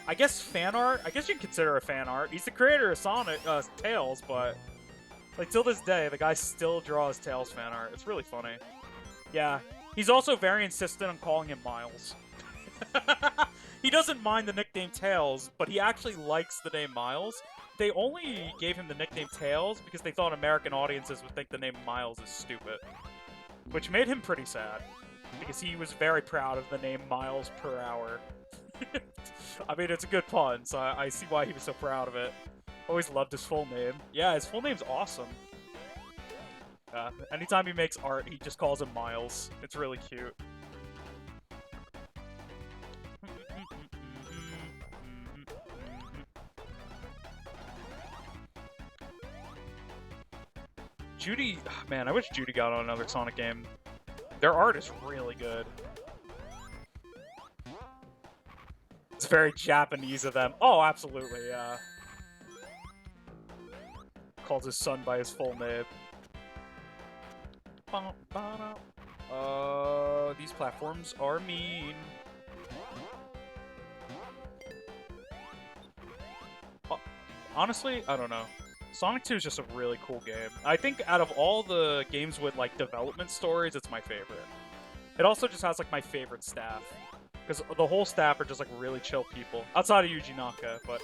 I guess fan art? I guess you can consider it fan art. He's the creator of Sonic, Tails, but like till this day, the guy still draws Tails fan art. It's really funny. Yeah, he's also very insistent on calling him Miles. He doesn't mind the nickname Tails, but he actually likes the name Miles. They only gave him the nickname Tails because they thought American audiences would think the name Miles is stupid. Which made him pretty sad, because he was very proud of the name Miles per hour. I mean, it's a good pun, so I see why he was so proud of it. Always loved his full name. Yeah, his full name's awesome. Anytime he makes art, he just calls him Miles. It's really cute. Judy... Man, I wish Judy got on another Sonic game. Their art is really good. It's very Japanese of them. Oh, absolutely, yeah. Calls his son by his full name. These platforms are mean. Honestly, I don't know. Sonic 2 is just a really cool game. I think out of all the games with, like, development stories, it's my favorite. It also just has, like, my favorite staff. Because the whole staff are just, like, really chill people. Outside of Yuji Naka, but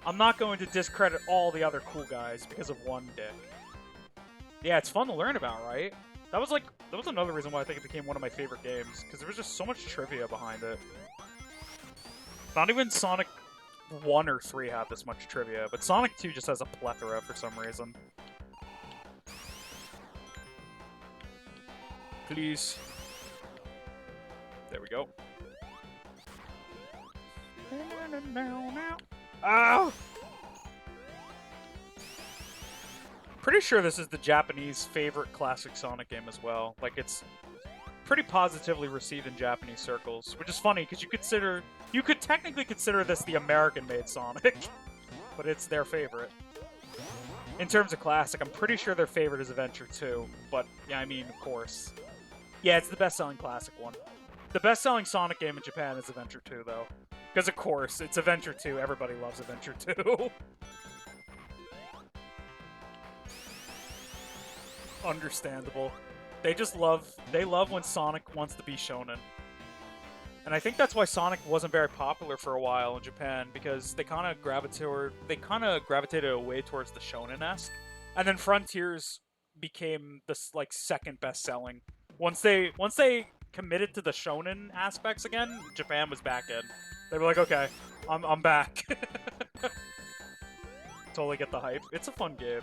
I'm not going to discredit all the other cool guys because of one dick. Yeah, it's fun to learn about, right? That was another reason why I think it became one of my favorite games. Because there was just so much trivia behind it. Not even Sonic 1 or 3 had this much trivia, but Sonic 2 just has a plethora for some reason. Please. There we go. Oh! Pretty sure this is the Japanese favorite classic Sonic game as well. Like, it's pretty positively received in Japanese circles, which is funny because you could technically consider this the American-made Sonic, but it's their favorite. In terms of classic, I'm pretty sure their favorite is Adventure 2, but yeah, I mean, of course. Yeah, it's the best-selling classic one. The best-selling Sonic game in Japan is Adventure 2, though. Because, of course, it's Adventure 2. Everybody loves Adventure 2. Understandable. They love when Sonic wants to be shonen. And I think that's why Sonic wasn't very popular for a while in Japan, because they kind of gravitated away towards the shonen-esque. And then Frontiers became this like second best-selling. Once they committed to the shonen aspects again, Japan was back in. They were like, okay, I'm back. Totally get the hype. It's a fun game.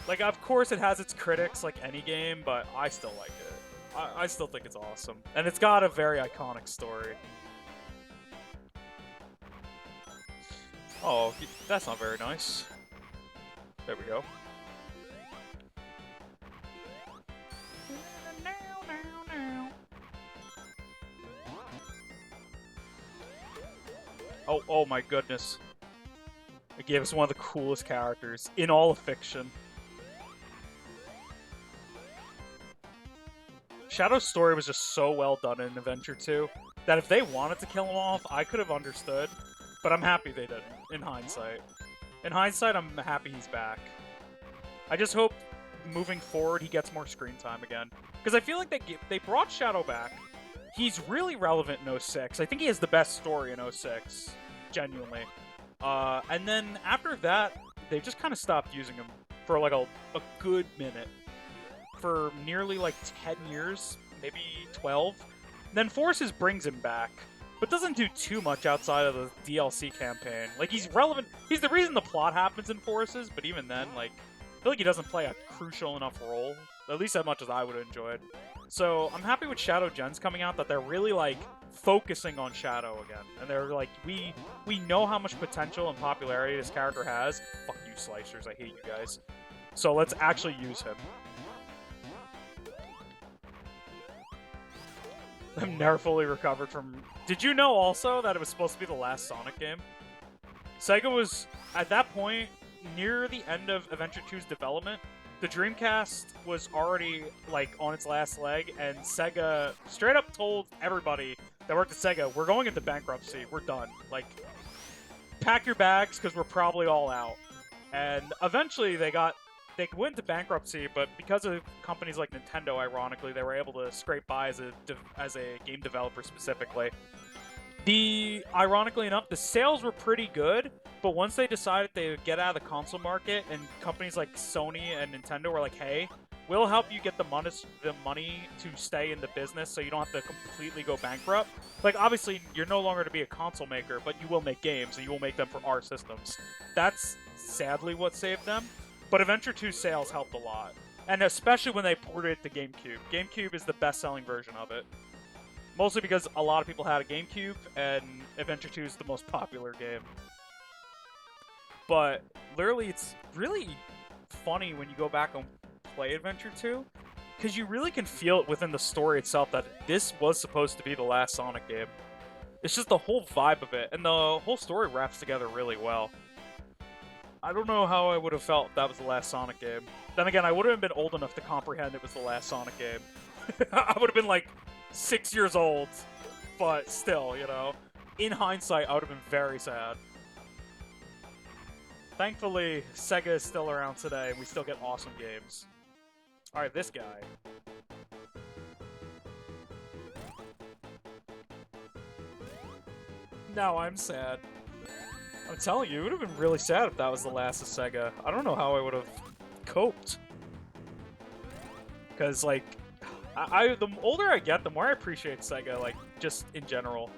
Like, of course it has its critics like any game, but I still like it. I still think it's awesome. And it's got a very iconic story. Oh, that's not very nice. There we go. Oh my goodness. It gave us one of the coolest characters in all of fiction. Shadow's story was just so well done in Adventure 2 that if they wanted to kill him off, I could have understood. But I'm happy they didn't, in hindsight. In hindsight, I'm happy he's back. I just hope moving forward he gets more screen time again. Because I feel like they brought Shadow back. He's really relevant in 06. I think he has the best story in 06. Genuinely. And then after that, they just kind of stopped using him for like a good minute. For nearly like 10 years, maybe 12. Then Forces brings him back, but doesn't do too much outside of the DLC campaign. Like, he's relevant. He's the reason the plot happens in Forces, but even then, like, I feel like he doesn't play a crucial enough role. At least as much as I would have enjoyed. So I'm happy with Shadow Gens coming out that they're really like focusing on Shadow again, and they're like, we know how much potential and popularity this character has. Fuck you, Slicers! I hate you guys. So let's actually use him. I've never fully recovered from... Did you know also that it was supposed to be the last Sonic game? SEGA was, at that point, near the end of Adventure 2's development. The Dreamcast was already, like, on its last leg, and SEGA straight up told everybody that worked at SEGA, we're going into bankruptcy, we're done. Like, pack your bags, because we're probably all out. And eventually they went into bankruptcy, but because of companies like Nintendo, ironically, they were able to scrape by as a game developer specifically. Ironically enough, the sales were pretty good, but once they decided they would get out of the console market, and companies like Sony and Nintendo were like, hey, we'll help you get the money to stay in the business so you don't have to completely go bankrupt. Like, obviously, you're no longer to be a console maker, but you will make games, and you will make them for our systems. That's sadly what saved them. But Adventure 2 sales helped a lot. And especially when they ported it to GameCube. GameCube is the best-selling version of it. Mostly because a lot of people had a GameCube, and Adventure 2 is the most popular game. But, literally, it's really funny when you go back and play Adventure 2, because you really can feel it within the story itself that this was supposed to be the last Sonic game. It's just the whole vibe of it, and the whole story wraps together really well. I don't know how I would have felt if that was the last Sonic game. Then again, I wouldn't have been old enough to comprehend it was the last Sonic game. I would have been like 6 years old, but still, you know. In hindsight, I would have been very sad. Thankfully, SEGA is still around today, and we still get awesome games. Alright, this guy. Now I'm sad. I'm telling you, it would have been really sad if that was the last of SEGA. I don't know how I would have coped. Because, like, the older I get, the more I appreciate SEGA, like, just in general.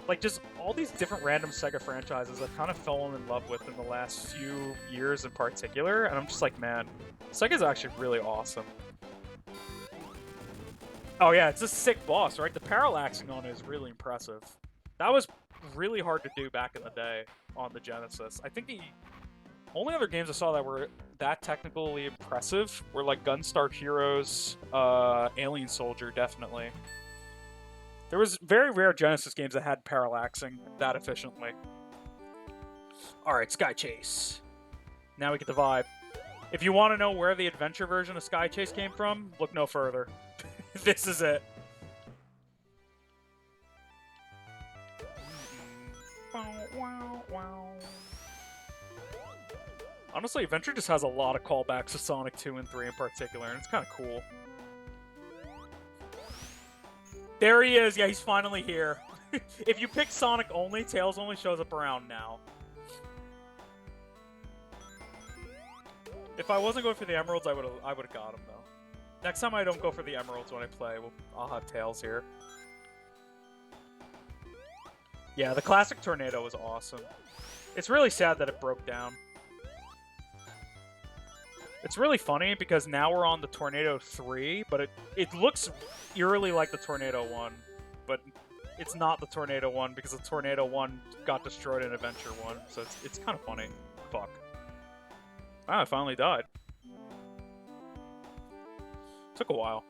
Like, just all these different random SEGA franchises I've kind of fallen in love with in the last few years in particular, and I'm just like, man, SEGA's actually really awesome. Oh yeah, it's a sick boss, right? The parallaxing on it is really impressive. That was really hard to do back in the day on the Genesis. I think the only other games I saw that were that technically impressive. Where like Gunstar Heroes, Alien Soldier, definitely. There was very rare Genesis games that had parallaxing that efficiently. Alright, Sky Chase. Now we get the vibe. If you want to know where the adventure version of Sky Chase came from, look no further. This is it. Honestly, Adventure just has a lot of callbacks to Sonic 2 and 3 in particular, and it's kind of cool. There he is! Yeah, he's finally here. If you pick Sonic only, Tails only shows up around now. If I wasn't going for the Emeralds, I would've got him, though. Next time I don't go for the Emeralds when I play, I'll have Tails here. Yeah, the classic Tornado was awesome. It's really sad that it broke down. It's really funny because now we're on the Tornado 3, but it looks eerily like the Tornado 1, but it's not the Tornado 1 because the Tornado 1 got destroyed in Adventure 1, so it's kind of funny. Fuck. Wow, I finally died. Took a while.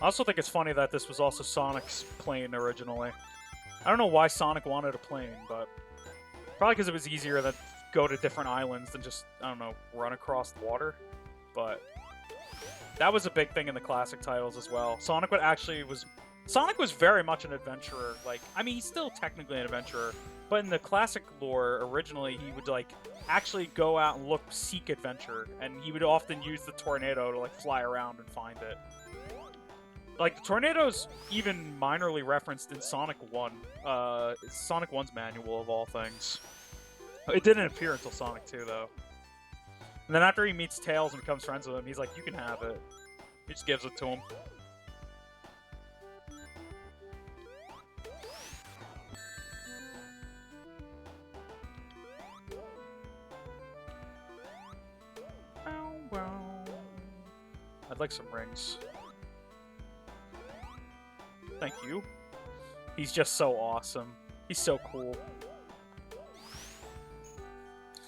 I also think it's funny that this was also Sonic's plane originally. I don't know why Sonic wanted a plane, but probably because it was easier to go to different islands than just, I don't know, run across the water. But that was a big thing in the classic titles as well. Sonic was very much an adventurer. Like, I mean, he's still technically an adventurer, but in the classic lore, originally, he would, like, actually go out and seek adventure, and he would often use the Tornado to, like, fly around and find it. Like, the Tornado's even minorly referenced in Sonic 1. It's Sonic 1's manual, of all things. It didn't appear until Sonic 2, though. And then after he meets Tails and becomes friends with him, he's like, you can have it. He just gives it to him. I'd like some rings. Thank you. He's just so awesome. He's so cool.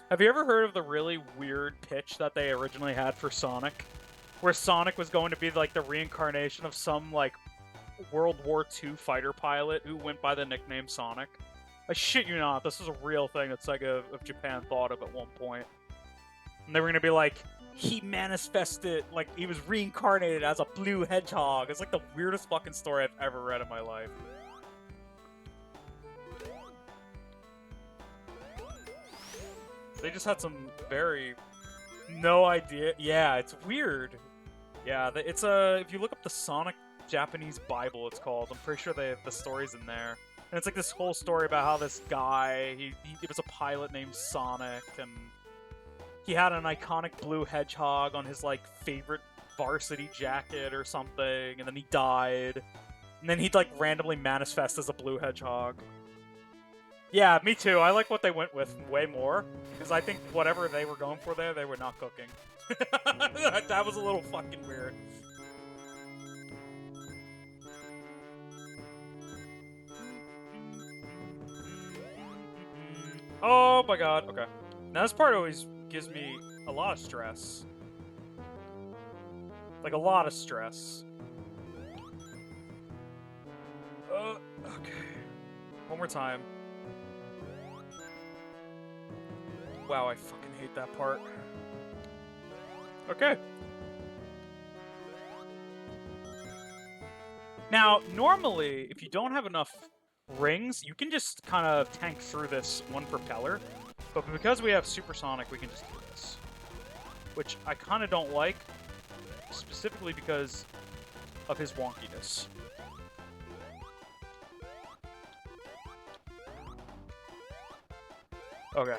Have you ever heard of the really weird pitch that they originally had for Sonic? Where Sonic was going to be like the reincarnation of some like World War II fighter pilot who went by the nickname Sonic. I shit you not, this is a real thing that SEGA of Japan thought of at one point. And they were going to be like, he manifested, like he was reincarnated as a blue hedgehog. It's like the weirdest fucking story I've ever read in my life. They just had some very... no idea. Yeah, it's weird. Yeah, it's if you look up the Sonic Japanese Bible, it's called. I'm pretty sure the story's in there. And it's like this whole story about how this guy, he was a pilot named Sonic, and he had an iconic blue hedgehog on his, like, favorite varsity jacket or something, and then he died. And then he'd, like, randomly manifest as a blue hedgehog. Yeah, me too. I like what they went with way more, because I think whatever they were going for there, they were not cooking. That was a little fucking weird. Oh my god, okay. Now this part always gives me a lot of stress. Like, a lot of stress. Okay. One more time. Wow, I fucking hate that part. Okay. Now, normally, if you don't have enough rings, you can just kind of tank through this one propeller. But because we have Supersonic, we can just do this. Which I kind of don't like, specifically because of his wonkiness. Okay.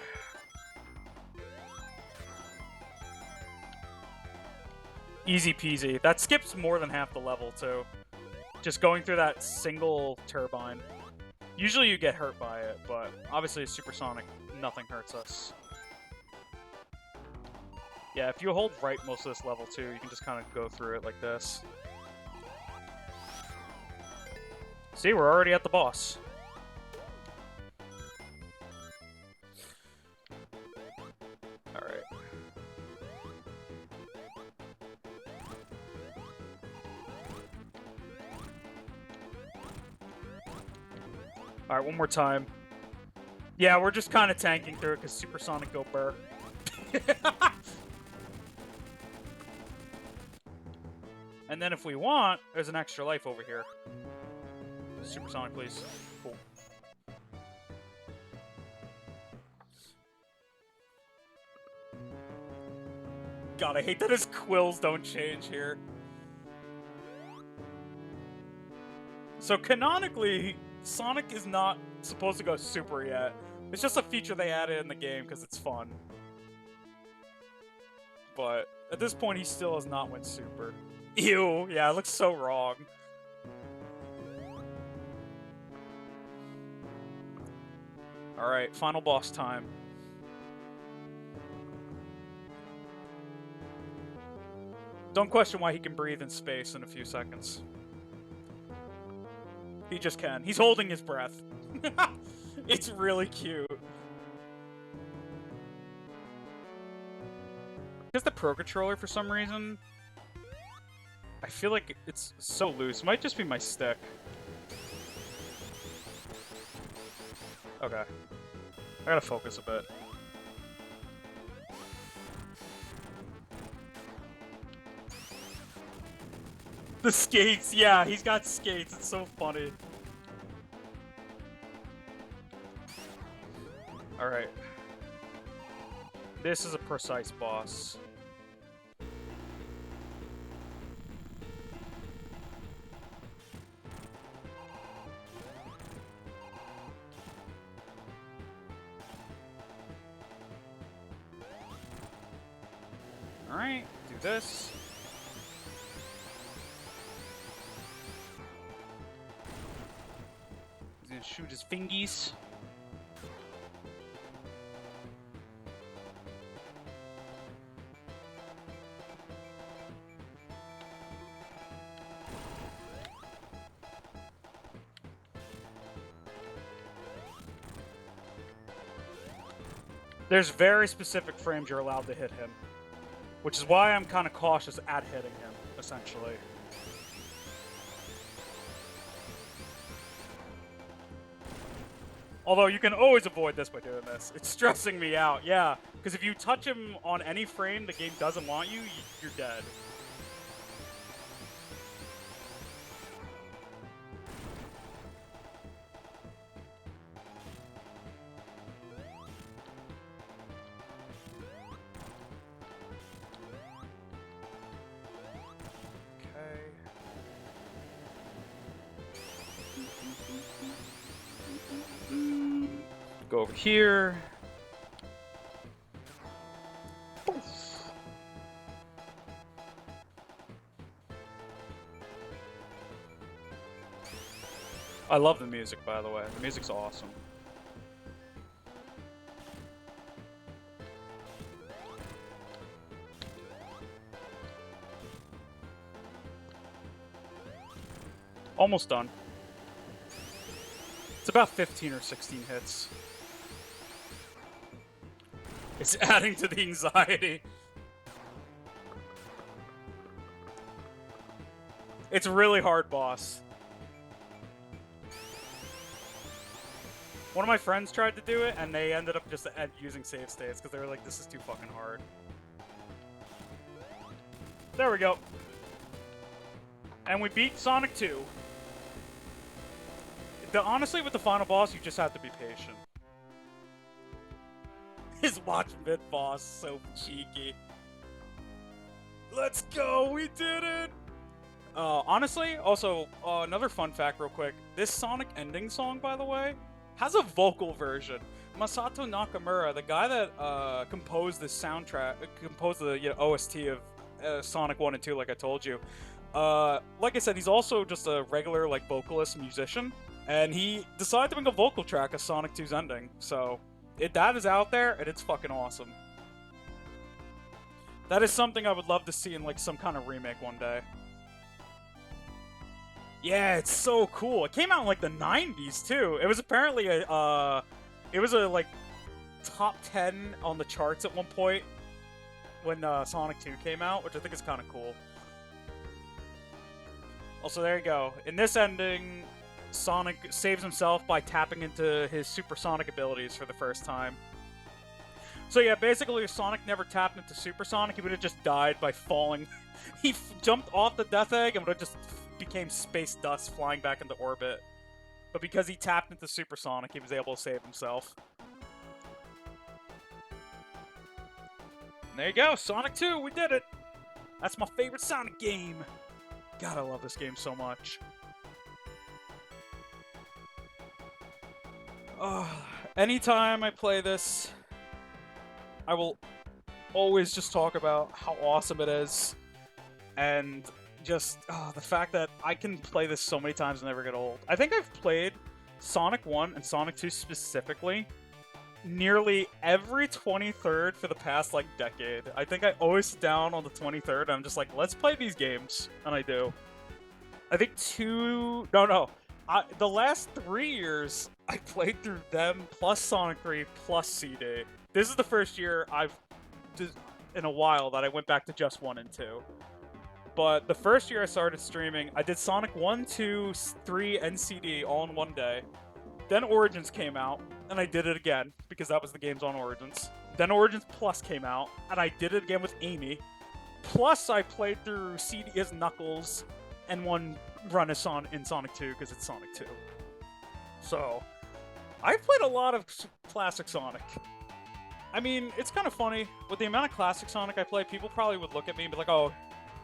Easy peasy. That skips more than half the level, too. Just going through that single turbine. Usually you get hurt by it, but obviously Supersonic, nothing hurts us. Yeah, if you hold right most of this level, too, you can just kind of go through it like this. See, we're already at the boss. Alright, one more time. Yeah, we're just kind of tanking through it because Supersonic go burr. And then if we want, there's an extra life over here. Supersonic, please. Cool. God, I hate that his quills don't change here. So canonically, Sonic is not supposed to go super yet. It's just a feature they added in the game because it's fun. But at this point, he still has not went super. Ew, yeah, it looks so wrong. Alright, final boss time. Don't question why he can breathe in space in a few seconds. He just can. He's holding his breath. It's really cute. Because the Pro Controller, for some reason, I feel like it's so loose. It might just be my stick. Okay. I gotta focus a bit. The skates, yeah, he's got skates. It's so funny. Alright. This is a precise boss. Alright, do this. He's gonna shoot his fingies. There's very specific frames you're allowed to hit him, which is why I'm kind of cautious at hitting him, essentially. Although you can always avoid this by doing this. It's stressing me out, yeah. Because if you touch him on any frame the game doesn't want you, you're dead. Go over here. I love the music, by the way. The music's awesome. Almost done. It's about 15 or 16 hits. It's adding to the anxiety. It's a really hard boss. One of my friends tried to do it, and they ended up just using save states because they were like, this is too fucking hard. There we go. And we beat Sonic 2. Honestly, with the final boss, you just have to be patient. His watch mid boss, so cheeky. Let's go, we did it! Honestly, also, another fun fact real quick. This Sonic ending song, by the way, has a vocal version. Masato Nakamura, the guy that composed this soundtrack, composed the OST of Sonic 1 and 2, like I told you. Like I said, he's also just a regular vocalist musician, and he decided to make a vocal track of Sonic 2's ending. So that is out there, and it's fucking awesome. That is something I would love to see in some kind of remake one day. Yeah, it's so cool. It came out in the 90s too. It was apparently a top 10 on the charts at one point when Sonic 2 came out, which I think is kind of cool. Also, there you go. In this ending, Sonic saves himself by tapping into his supersonic abilities for the first time. So yeah, basically, if Sonic never tapped into supersonic, he would have just died by falling. He jumped off the Death Egg and would have just became space dust flying back into orbit. But because he tapped into supersonic, he was able to save himself. And there you go, Sonic 2, we did it! That's my favorite Sonic game! God, I love this game so much. Anytime I play this, I will always just talk about how awesome it is. And just the fact that I can play this so many times and never get old. I think I've played Sonic 1 and Sonic 2 specifically nearly every 23rd for the past, like, decade. I think I always sit down on the 23rd and I'm just like, let's play these games. And I do. I think the last 3 years, I played through them plus Sonic 3 plus CD. This is the first year in a while that I went back to just 1 and 2. But the first year I started streaming, I did Sonic 1, 2, 3, and CD all in one day. Then Origins came out, and I did it again, because that was the games on Origins. Then Origins Plus came out, and I did it again with Amy. Plus, I played through CD as Knuckles, and one run in Sonic 2, because it's Sonic 2. So, I've played a lot of classic Sonic. I mean, it's kind of funny. With the amount of classic Sonic I play, people probably would look at me and be like, oh,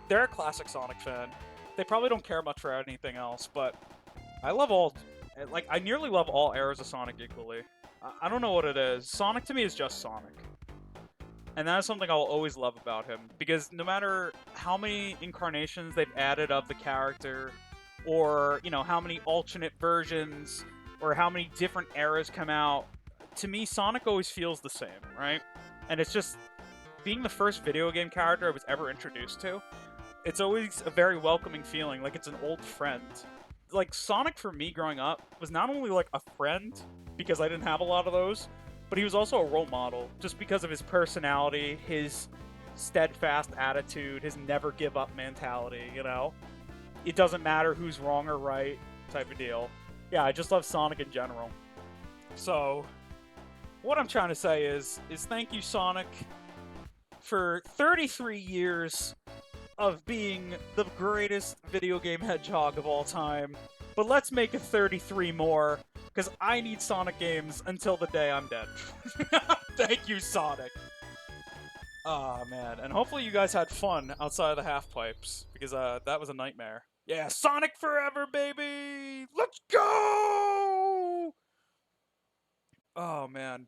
they're a classic Sonic fan. They probably don't care much for anything else, but I love all... Like, I nearly love all eras of Sonic equally. I don't know what it is. Sonic to me is just Sonic. And that is something I'll always love about him. Because no matter how many incarnations they've added of the character, or, you know, how many alternate versions, or how many different eras come out, to me, Sonic always feels the same, right? And it's just... being the first video game character I was ever introduced to, it's always a very welcoming feeling, like it's an old friend. Like, Sonic for me growing up was not only like a friend, because I didn't have a lot of those, but he was also a role model, just because of his personality, his steadfast attitude, his never give up mentality, you know? It doesn't matter who's wrong or right, type of deal. Yeah, I just love Sonic in general. So, what I'm trying to say is thank you, Sonic, for 33 years of being the greatest video game hedgehog of all time. But let's make it 33 more, because I need Sonic games until the day I'm dead. Thank you, Sonic. Oh, man. And hopefully you guys had fun outside of the half pipes, because that was a nightmare. Yeah, Sonic forever, baby! Let's go! Oh, man.